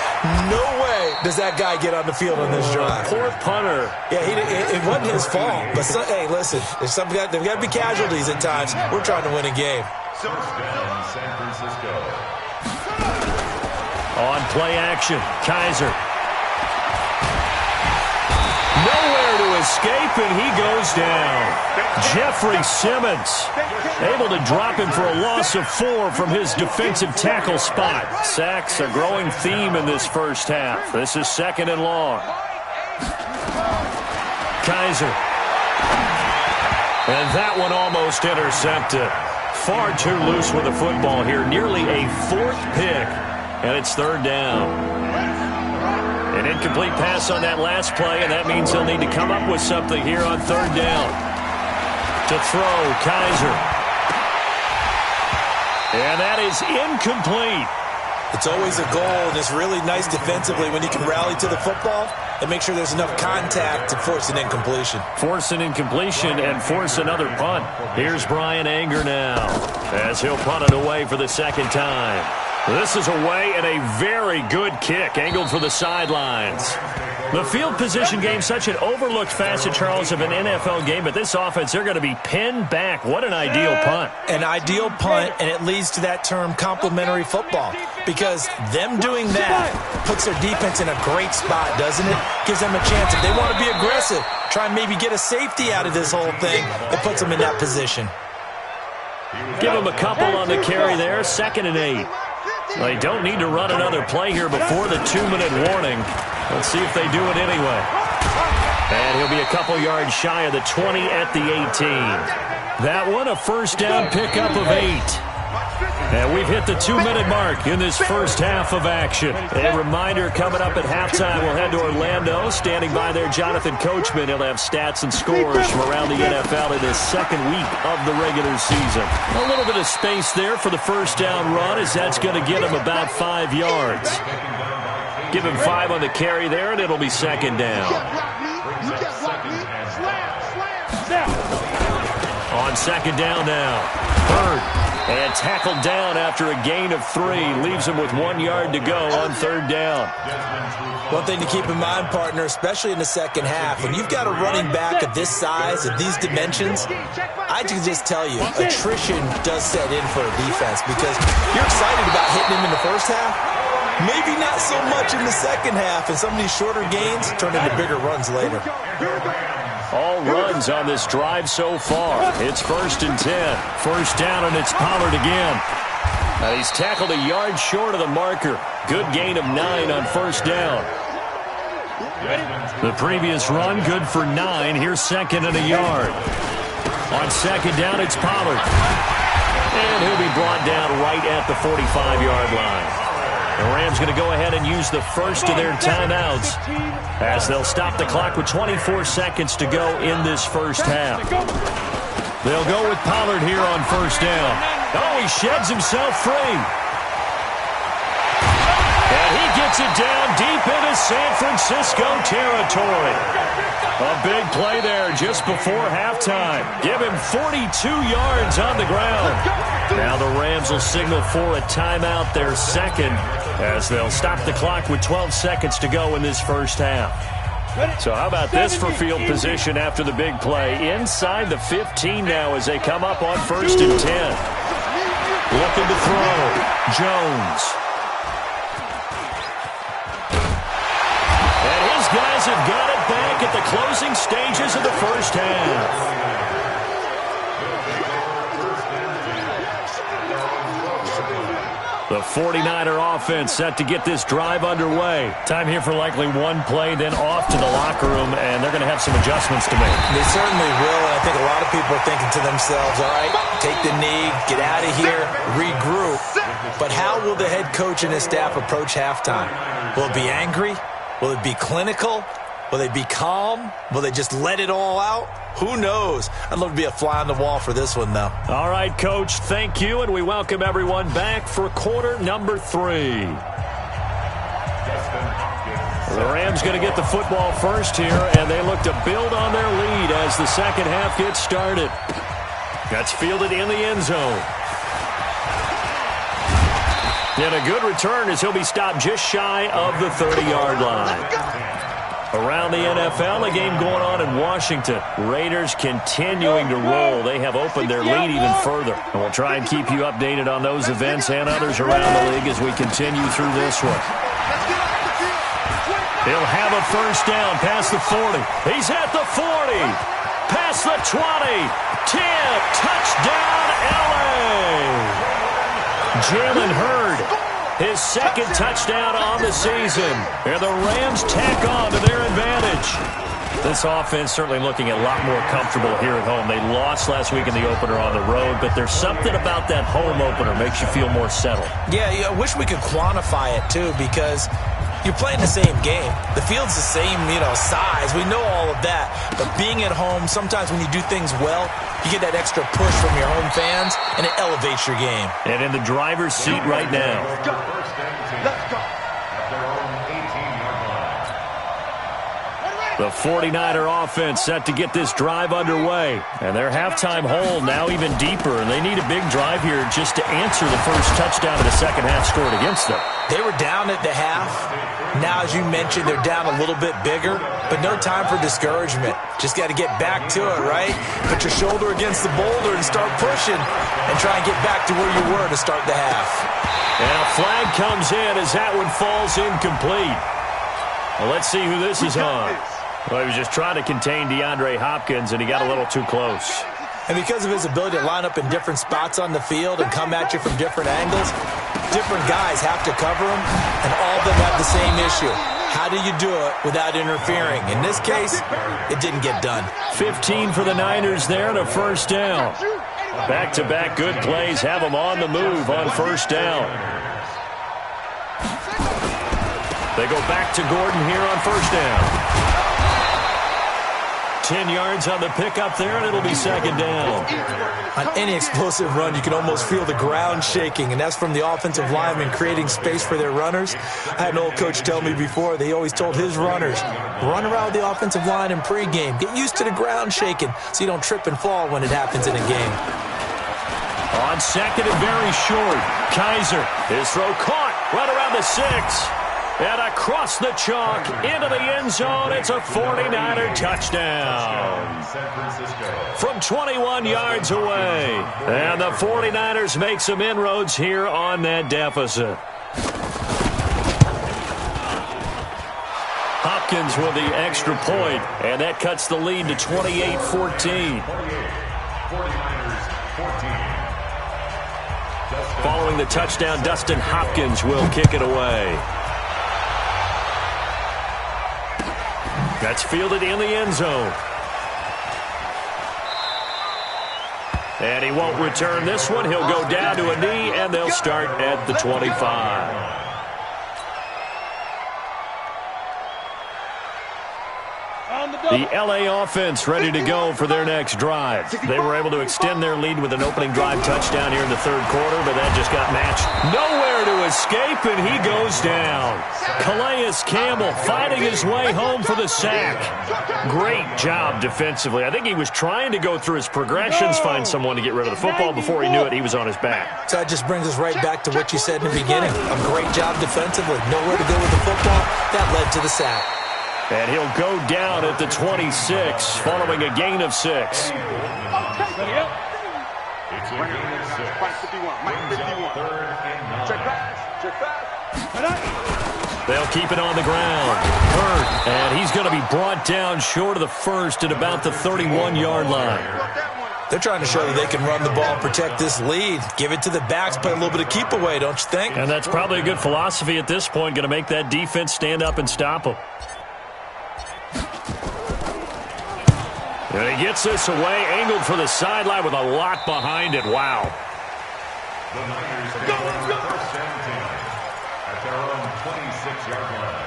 No way does that guy get on the field on this drive. Poor punter. Yeah, it wasn't his fault. But, hey, listen, there's got to be casualties at times. We're trying to win a game. First down, San Francisco. On play action, Kaiser. Nowhere to escape, and he goes down. Jeffrey Simmons able to drop him for a loss of 4 from his defensive tackle spot. Sacks a growing theme in this first half. This is 2nd and long. Kaiser. And that one almost intercepted. Far too loose with the football here. Nearly a 4th pick, and it's 3rd down. An incomplete pass on that last play, and that means they'll need to come up with something here on 3rd down. To throw, Kaiser. And that is incomplete. It's always a goal, and it's really nice defensively when you can rally to the football and make sure there's enough contact to force an incompletion. Force an incompletion and force another punt. Here's Brian Anger now as he'll punt it away for the 2nd time. This is away and a very good kick angled for the sidelines. The field position game, such an overlooked facet, Charles, of an NFL game, but this offense, they're going to be pinned back. What an ideal punt. An ideal punt, and it leads to that term complementary football, because them doing that puts their defense in a great spot, doesn't it? Gives them a chance. If they want to be aggressive, try and maybe get a safety out of this whole thing, it puts them in that position. Give them a couple on the carry there, 2nd and 8. They don't need to run another play here before the 2-minute warning. Let's see if they do it anyway. And he'll be a couple yards shy of the 20 at the 18. That one, a first down pickup of 8. And we've hit the 2-minute mark in this first half of action. A reminder, coming up at halftime, we'll head to Orlando. Standing by there, Jonathan Coachman. He'll have stats and scores from around the NFL in his 2nd week of the regular season. A little bit of space there for the first down run, as that's going to get him about 5 yards. Give him 5 on the carry there, and it'll be 2nd down. On 2nd down now, Bird. And tackled down after a gain of 3. Leaves him with 1 yard to go on 3rd down. One thing to keep in mind, partner, especially in the second half, when you've got a running back of this size, of these dimensions, I can just tell you, attrition does set in for a defense, because you're excited about hitting him in the first half. Maybe not so much in the second half, and some of these shorter gains turn into bigger runs later. All runs on this drive so far. It's 1st and 10. First down, and it's Pollard again. Now he's tackled a yard short of the marker. Good gain of 9 on 1st down. The previous run, good for 9. Here's 2nd and a yard. On 2nd down, it's Pollard. And he'll be brought down right at the 45-yard line. The Rams going to go ahead and use the first of their timeouts as they'll stop the clock with 24 seconds to go in this first half. They'll go with Pollard here on 1st down. Oh, he sheds himself free. And he gets Gets it down deep into San Francisco territory. A big play there just before halftime. Give him 42 yards on the ground. Now the Rams will signal for a timeout, their second, as they'll stop the clock with 12 seconds to go in this first half. So how about this for field position after the big play? Inside the 15 now as they come up on 1st and 10. Looking to throw. Jones. And his guys have got it back at the closing stages of the first half. The 49er offense set to get this drive underway. Time here for likely one play, then off to the locker room, and they're going to have some adjustments to make. They certainly will, and I think a lot of people are thinking to themselves, all right, take the knee, get out of here, regroup. But how will the head coach and his staff approach halftime? Will it be angry? Will it be clinical? Will they be calm? Will they just let it all out? Who knows? I'd love to be a fly on the wall for this one, though. All right, Coach, thank you, and we welcome everyone back for quarter number 3. The Rams going to get the football first here, and they look to build on their lead as the second half gets started. That's fielded in the end zone. And a good return as he'll be stopped just shy of the 30-yard line. Around the NFL, a game going on in Washington. Raiders continuing to roll. They have opened their lead even further. And we'll try and keep you updated on those events and others around the league as we continue through this one. He'll have a first down past the 40. He's at the 40. Past the 20. 10. Touchdown, L.A. Jalen Hurd. His second touchdown on the season. And the Rams tack on to their advantage. This offense certainly looking a lot more comfortable here at home. They lost last week in the opener on the road, but there's something about that home opener makes you feel more settled. Yeah, I wish we could quantify it, too, because you're playing the same game. The field's the same, size. We know all of that. But being at home, sometimes when you do things well, you get that extra push from your home fans, and it elevates your game. And in the driver's seat right now. Let's go. The 49er offense set to get this drive underway. And their halftime hole now even deeper, and they need a big drive here just to answer the first touchdown of the second half scored against them. They were down at the half. Now, as you mentioned, they're down a little bit bigger, but no time for discouragement. Just got to get back to it, right? Put your shoulder against the boulder and start pushing and try and get back to where you were to start the half. And a flag comes in as that one falls incomplete. Well, let's see who this is on. Well, he was just trying to contain DeAndre Hopkins, and he got a little too close. And because of his ability to line up in different spots on the field and come at you from different angles, different guys have to cover him, and all of them have the same issue. How do you do it without interfering? In this case, it didn't get done. 15 for the Niners there and a first down. Back-to-back good plays have them on the move on first down. They go back to Gordon here on first down. 10 yards on the pickup there, and it'll be second down. On any explosive run, you can almost feel the ground shaking, and that's from the offensive linemen creating space for their runners. I had an old coach tell me before, they always told his runners, run around the offensive line in pregame. Get used to the ground shaking so you don't trip and fall when it happens in a game. On second and very short, Kaiser, his throw caught right around the 6. And across the chalk, into the end zone, it's a 49er touchdown. From 21 yards away. And the 49ers make some inroads here on that deficit. Hopkins with the extra point, and that cuts the lead to 28-14. Following the touchdown, Dustin Hopkins will kick it away. That's fielded in the end zone. And he won't return this one. He'll go down to a knee, and they'll start at the 25. The LA offense ready to go for their next drive. They were able to extend their lead with an opening drive touchdown here in the third quarter, but that just got matched. Nowhere to escape, and he goes down. Calais Campbell fighting his way home for the sack. Great job defensively. I think he was trying to go through his progressions, find someone to get rid of the football. Before he knew it, he was on his back. So that just brings us right back to what you said in the beginning. A great job defensively. Nowhere to go with the football. That led to the sack. And he'll go down at the 26, following a gain of 6. It's a gain of 6. Brings up 3rd and 9. They'll keep it on the ground. Hurt, and he's going to be brought down short of the first at about the 31-yard line. They're trying to show that they can run the ball and protect this lead. Give it to the backs, play a little bit of keep away, don't you think? And that's probably a good philosophy at this point, going to make that defense stand up and stop them. And he gets this away, angled for the sideline with a lot behind it. Wow. The Niners take over 1st and 10 at their own 26-yard line.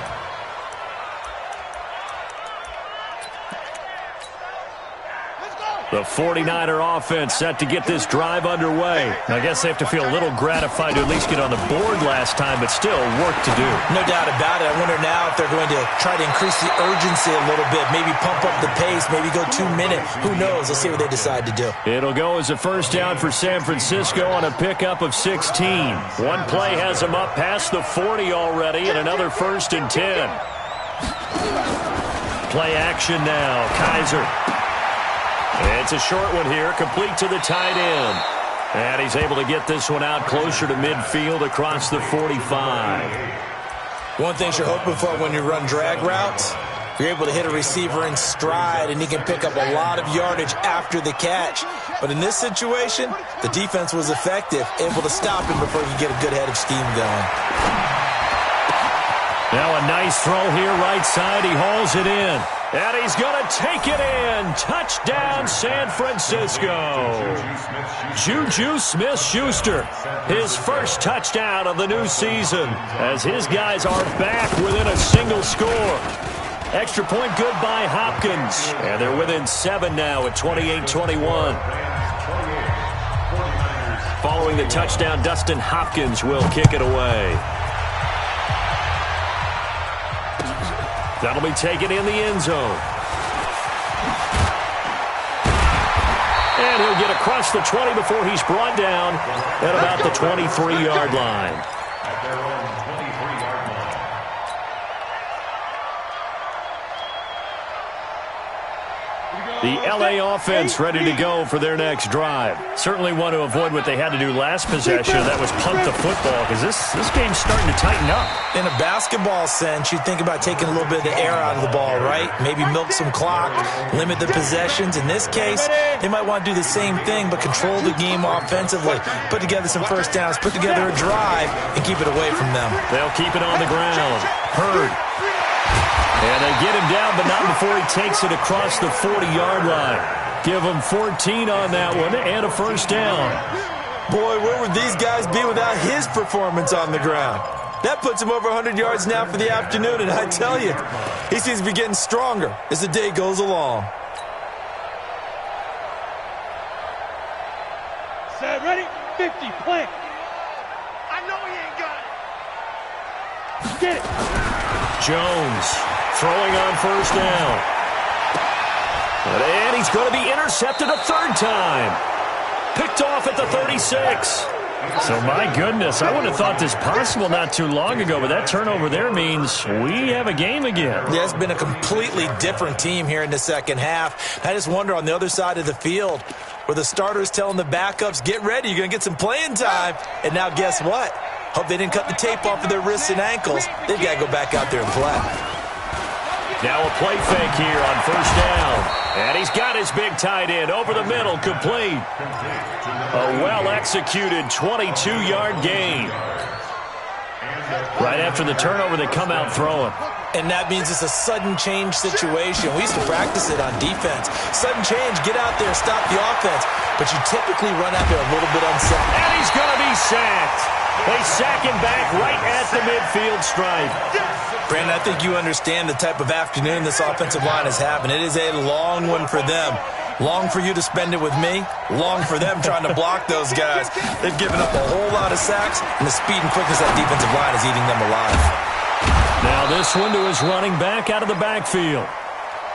The 49er offense set to get this drive underway. I guess they have to feel a little gratified to at least get on the board last time, but still work to do. No doubt about it. I wonder now if they're going to try to increase the urgency a little bit, maybe pump up the pace, maybe go 2 minutes. Who knows? Let's see what they decide to do. It'll go as a first down for San Francisco on a pickup of 16. One play has them up past the 40 already, and another 1st and 10. Play action now. Kaiser. It's a short one here, complete to the tight end. And he's able to get this one out closer to midfield across the 45. One thing you're hoping for when you run drag routes, you're able to hit a receiver in stride, and he can pick up a lot of yardage after the catch. But in this situation, the defense was effective, able to stop him before he could get a good head of steam going. Now a nice throw here, right side. He hauls it in. And he's going to take it in. Touchdown, San Francisco. Juju Smith-Schuster, his first touchdown of the new season, as his guys are back within a single score. Extra point good by Hopkins. And they're within 7 now at 28-21. Following the touchdown, Dustin Hopkins will kick it away. That'll be taken in the end zone. And he'll get across the 20 before he's brought down at about the 23-yard line. At their own 23-yard line. The LA offense ready to go for their next drive. Certainly want to avoid what they had to do last possession. That was punt the football, because this game's starting to tighten up. In a basketball sense, you'd think about taking a little bit of the air out of the ball, right? Maybe milk some clock, limit the possessions. In this case, they might want to do the same thing, but control the game offensively. Put together some first downs, put together a drive, and keep it away from them. They'll keep it on the ground. Hurd. And they get him down, but not before he takes it across the 40-yard line. Give him 14 on that one and a first down. Boy, where would these guys be without his performance on the ground? That puts him over 100 yards now for the afternoon, and I tell you, he seems to be getting stronger as the day goes along. Set, ready, 50, play. I know he ain't got it. Get it. Jones throwing on first down. And he's going to be intercepted a third time. Picked off at the 36. So, my goodness, I would have thought this possible not too long ago, but that turnover there means we have a game again. Yeah, it's been a completely different team here in the second half. I just wonder on the other side of the field where the starters telling the backups, get ready, you're going to get some playing time. And now guess what? Hope they didn't cut the tape off of their wrists and ankles. They've got to go back out there and play. Now a play fake here on first down. And he's got his big tight end over the middle, complete. A well-executed 22-yard gain. Right after the turnover, they come out throwing. And that means it's a sudden change situation. We used to practice it on defense. Sudden change, get out there, stop the offense. But you typically run out there a little bit unsafe. And he's going to be sacked. They sack him back right at the midfield stripe. Brandon, I think you understand the type of afternoon this offensive line is having. It is a long one for them. Long for you to spend it with me. Long for them trying to block those guys. They've given up a whole lot of sacks, and the speed and quickness of that defensive line is eating them alive. Now this one to his running back out of the backfield.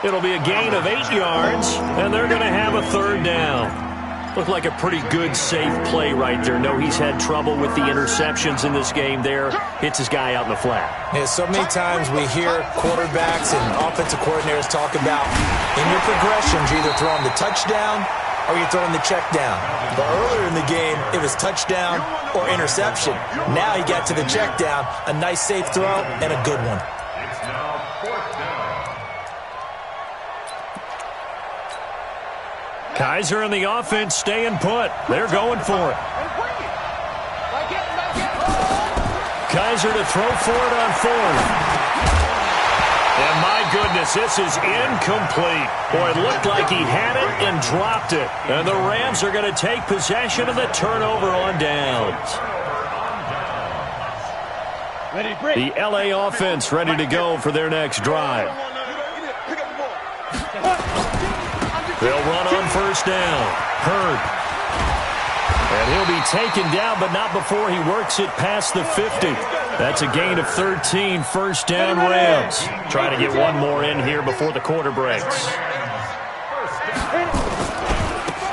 It'll be a gain of 8 yards, and they're going to have a third down. Looked like a pretty good, safe play right there. No, he's had trouble with the interceptions in this game there. Hits his guy out in the flat. Yeah, so many times we hear quarterbacks and offensive coordinators talk about in your progressions, you're either throwing the touchdown or you're throwing the check down. But earlier in the game, it was touchdown or interception. Now he got to the check down, a nice safe throw, and a good one. It's now 4th down. Kaiser and the offense staying put. They're going for it. Kaiser to throw for it on 4th. And my goodness, this is incomplete. Boy, it looked like he had it and dropped it. And the Rams are going to take possession of the turnover on downs. The LA offense ready to go for their next drive. They'll run on 1st down. Hurd. And he'll be taken down, but not before he works it past the 50. That's a gain of 13, 1st down Rams. Trying to get one more in here before the quarter breaks.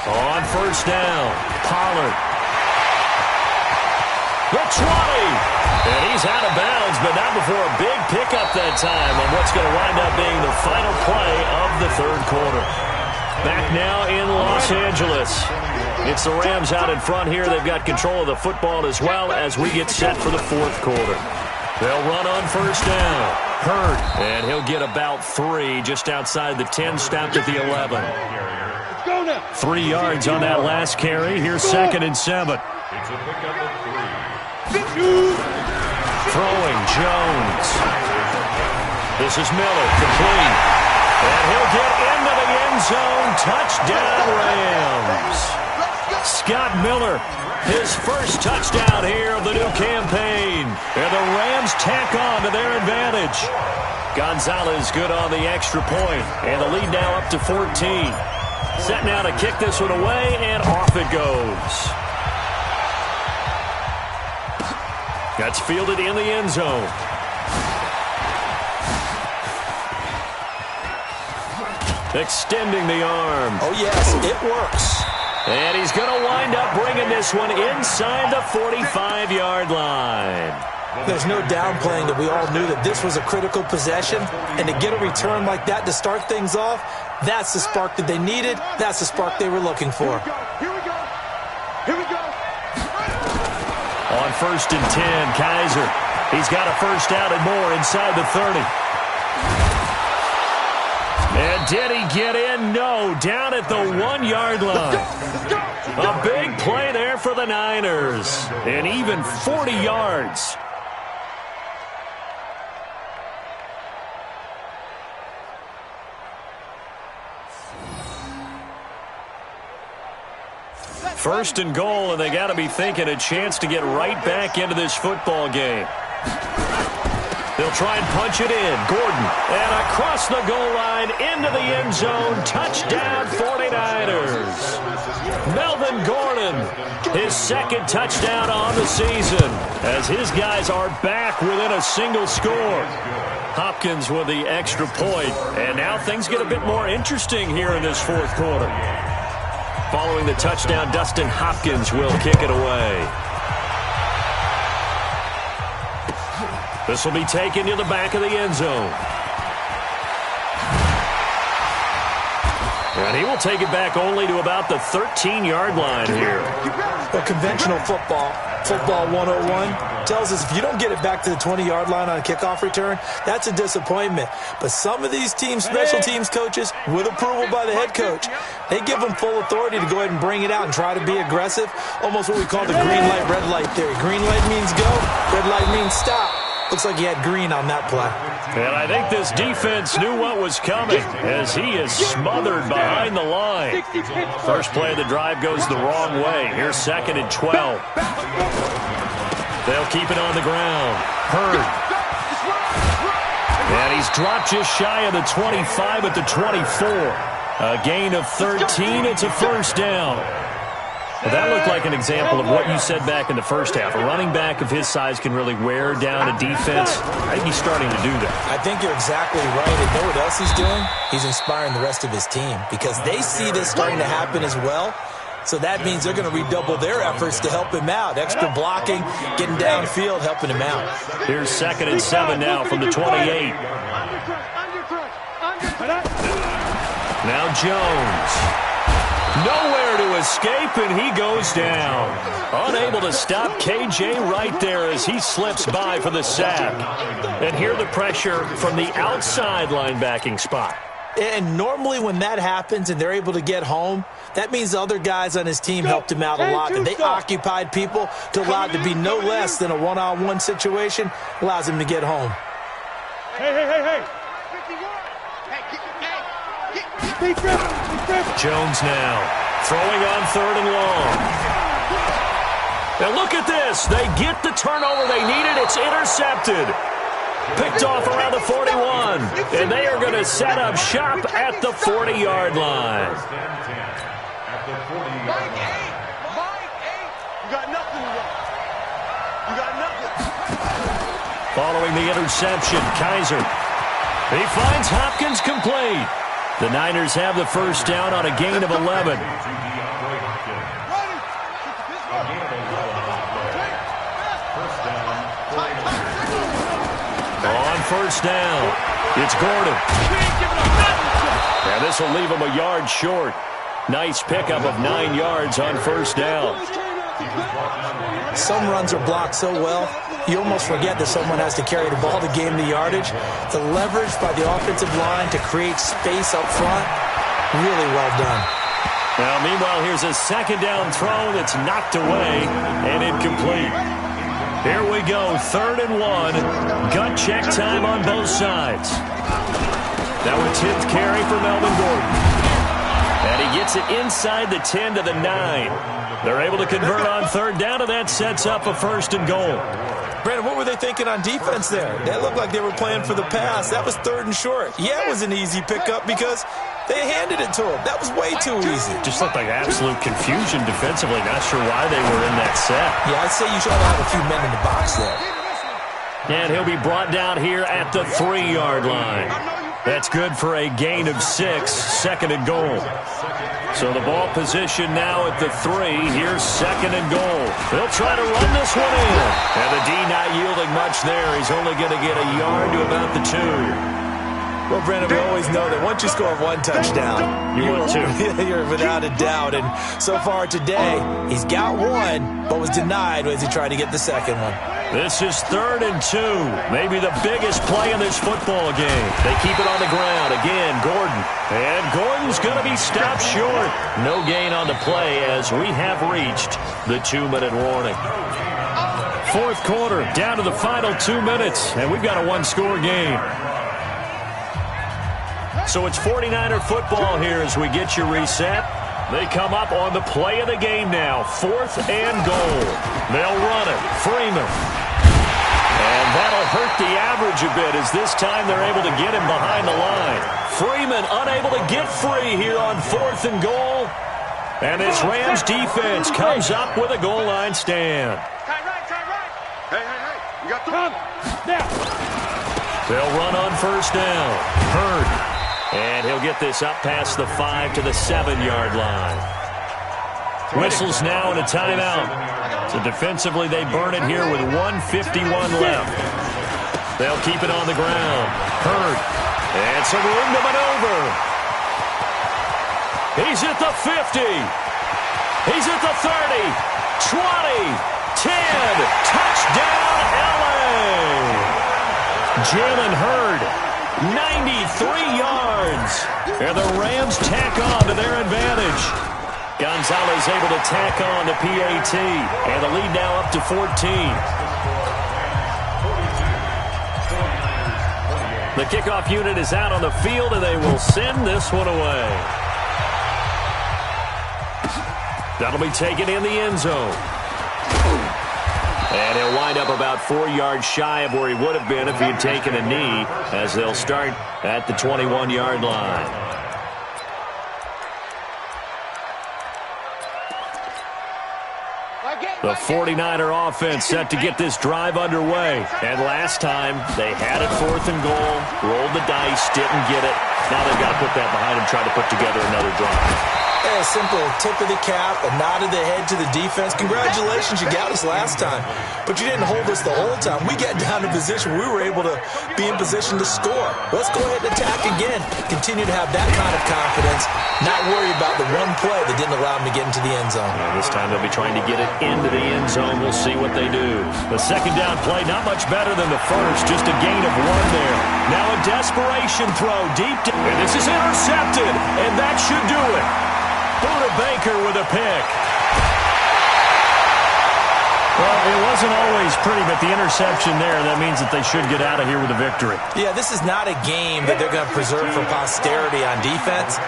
On 1st down, Pollard. The 20. And he's out of bounds, but not before a big pickup that time on what's going to wind up being the final play of the 3rd quarter. Back now in Los Angeles. It's the Rams out in front here. They've got control of the football as well as we get set for the 4th quarter. They'll run on 1st down. Hurd. And he'll get about 3 just outside the 10, stopped at the 11. 3 yards on that last carry. Here's 2nd and 7. It's a pickup of 3. Throwing Jones. This is Miller, complete. And he'll get into the end zone. Touchdown, Rams. Scott Miller, his first touchdown here of the new campaign. And the Rams tack on to their advantage. Gonzalez good on the extra point. And the lead now up to 14. Set now to kick this one away, and off it goes. That's fielded in the end zone. Extending the arm. Oh, yes, it works. And he's going to wind up bringing this one inside the 45-yard line. There's no downplaying that we all knew that this was a critical possession, and to get a return like that to start things off, that's the spark that they needed. That's the spark they were looking for. Here we go. Here we go. On 1st and 10, Kaiser. He's got a first down and more inside the 30. And did he get in? No, down at the 1-yard line. A big play there for the Niners. And even 40 yards. First and goal, and they got to be thinking a chance to get right back into this football game. They'll try and punch it in. Gordon, and across the goal line into the end zone. Touchdown, 49ers. Melvin Gordon, his 2nd touchdown on the season, as his guys are back within a single score. Hopkins with the extra point, and now things get a bit more interesting here in this 4th quarter. Following the touchdown, Dustin Hopkins will kick it away. This will be taken to the back of the end zone. And he will take it back only to about the 13-yard line here. Well, conventional football 101, tells us if you don't get it back to the 20-yard line on a kickoff return, that's a disappointment. But some of these teams, special teams coaches, with approval by the head coach, they give them full authority to go ahead and bring it out and try to be aggressive. Almost what we call the green light, red light theory. Green light means go, red light means stop. Looks like he had green on that play. And I think this defense knew what was coming as he is smothered behind the line. First play of the drive goes the wrong way. Here's 2nd and 12. They'll keep it on the ground. Hurd. And he's dropped just shy of the 25 at the 24. A gain of 13. It's a first down. Well, that looked like an example of what you said back in the first half. A running back of his size can really wear down a defense. I think he's starting to do that. I think you're exactly right. And know what else he's doing? He's inspiring the rest of his team because they see this starting to happen as well. So that means they're going to redouble their efforts to help him out. Extra blocking, getting downfield, helping him out. Here's 2nd and 7 now from the 28. Now Jones. Nowhere to escape, and he goes down. Unable to stop KJ right there as he slips by for the sack. And here the pressure from the outside linebacking spot. And normally when that happens and they're able to get home, that means the other guys on his team helped him out a lot. And they occupied people to allow it to be no less than a one-on-one situation. Allows him to get home. Hey. Jones now throwing on 3rd and long. Now look at this. They get the turnover they needed. It's intercepted. Picked off around the 41. And they are going to set up shop at the 40-yard line. You got nothing to run. You got nothing. Following the interception, Kaiser. He finds Hopkins complete. The Niners have the first down on a gain of 11. On first down, it's Gordon. And this will leave him a yard short. Nice pickup of 9 yards on first down. Some runs are blocked so well, you almost forget that someone has to carry the ball to gain the yardage. The leverage by the offensive line to create space up front, really well done. Now, meanwhile, here's a 2nd down throw that's knocked away and incomplete. Here we go, 3rd and 1. Gut check time on both sides. Now a 10th carry for Melvin Gordon. And he gets it inside the 10 to the 9. They're able to convert on 3rd down, and that sets up a 1st and goal. Brandon, what were they thinking on defense there? That looked like they were playing for the pass. That was 3rd and short. Yeah, it was an easy pickup because they handed it to him. That was way too easy. Just looked like absolute confusion defensively. Not sure why they were in that set. Yeah, I'd say you should have a few men in the box there. And he'll be brought down here at the 3-yard line. That's good for a gain of 6, 2nd and goal. So the ball position now at the 3. Here's 2nd and goal. They'll try to run this one in. And the D not yielding much there. He's only going to get a yard to about the 2. Well, Brandon, we always know that once you score 1 touchdown, you're without a doubt. And so far today, he's got 1, but was denied as he tried to get the 2nd one. This is 3rd and 2. Maybe the biggest play in this football game. They keep it on the ground. Again, Gordon. And Gordon's going to be stopped short. No gain on the play as we have reached the 2-minute warning. 4th quarter, down to the final 2 minutes, and we've got a 1-score game. So it's 49er football here as we get you reset. They come up on the play of the game now. 4th and goal. They'll run it. Freeman. And that'll hurt the average a bit as this time they're able to get him behind the line. Freeman unable to get free here on 4th and goal. And this Rams defense comes up with a goal line stand. Hey. You got the Now. They'll run on first down. Hurd. And he'll get this up past the 5 to the 7-yard line. Whistles now and a timeout. So defensively they burn it here with 1:51 left. They'll keep it on the ground. Hurd. And some room to maneuver. He's at the 50. He's at the 30. 20. 10. Touchdown, LA. Jalen Hurd. 93 yards. And the Rams tack on to their advantage. Gonzalez able to tack on to PAT. And the lead now up to 14. The kickoff unit is out on the field, and they will send this one away. That'll be taken in the end zone. And he'll wind up about 4 yards shy of where he would have been if he had taken a knee, as they'll start at the 21-yard line. The 49er offense set to get this drive underway. And last time, they had it 4th and goal, rolled the dice, didn't get it. Now they've got to put that behind them, try to put together another drive. A simple tip of the cap, a nod of the head to the defense. Congratulations, you got us last time, but you didn't hold us the whole time. We got down to position where we were able to be in position to score. Let's go ahead and attack again. Continue to have that kind of confidence, not worry about the one play that didn't allow them to get into the end zone. And this time they'll be trying to get it into the end zone. We'll see what they do. The second down play, not much better than the first, just a gain of 1 there. Now a desperation throw deep, and this is intercepted, and that should do it. Buda Baker with a pick. Well, it wasn't always pretty, but the interception there, that means that they should get out of here with a victory. Yeah, this is not a game that they're going to preserve for posterity on defense,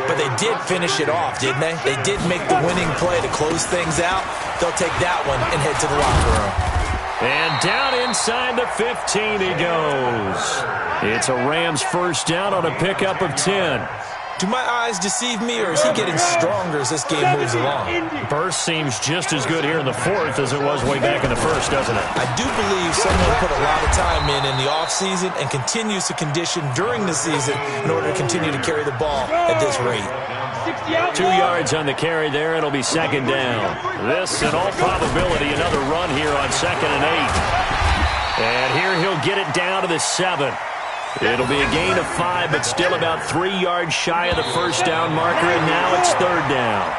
but they did finish it off, didn't they? They did make the winning play to close things out. They'll take that one and head to the locker room. And down inside the 15 he goes. It's a Rams first down on a pickup of 10. Do my eyes deceive me, or is he getting stronger as this game moves along? Burst seems just as good here in the 4th as it was way back in the 1st, doesn't it? I do believe someone put a lot of time in the offseason and continues to condition during the season in order to continue to carry the ball at this rate. 2 yards on the carry there. It'll be second down. This, in all probability, another run here on 2nd and 8. And here he'll get it down to the 7. It'll be a gain of 5, but still about 3 yards shy of the first down marker, and now it's 3rd down.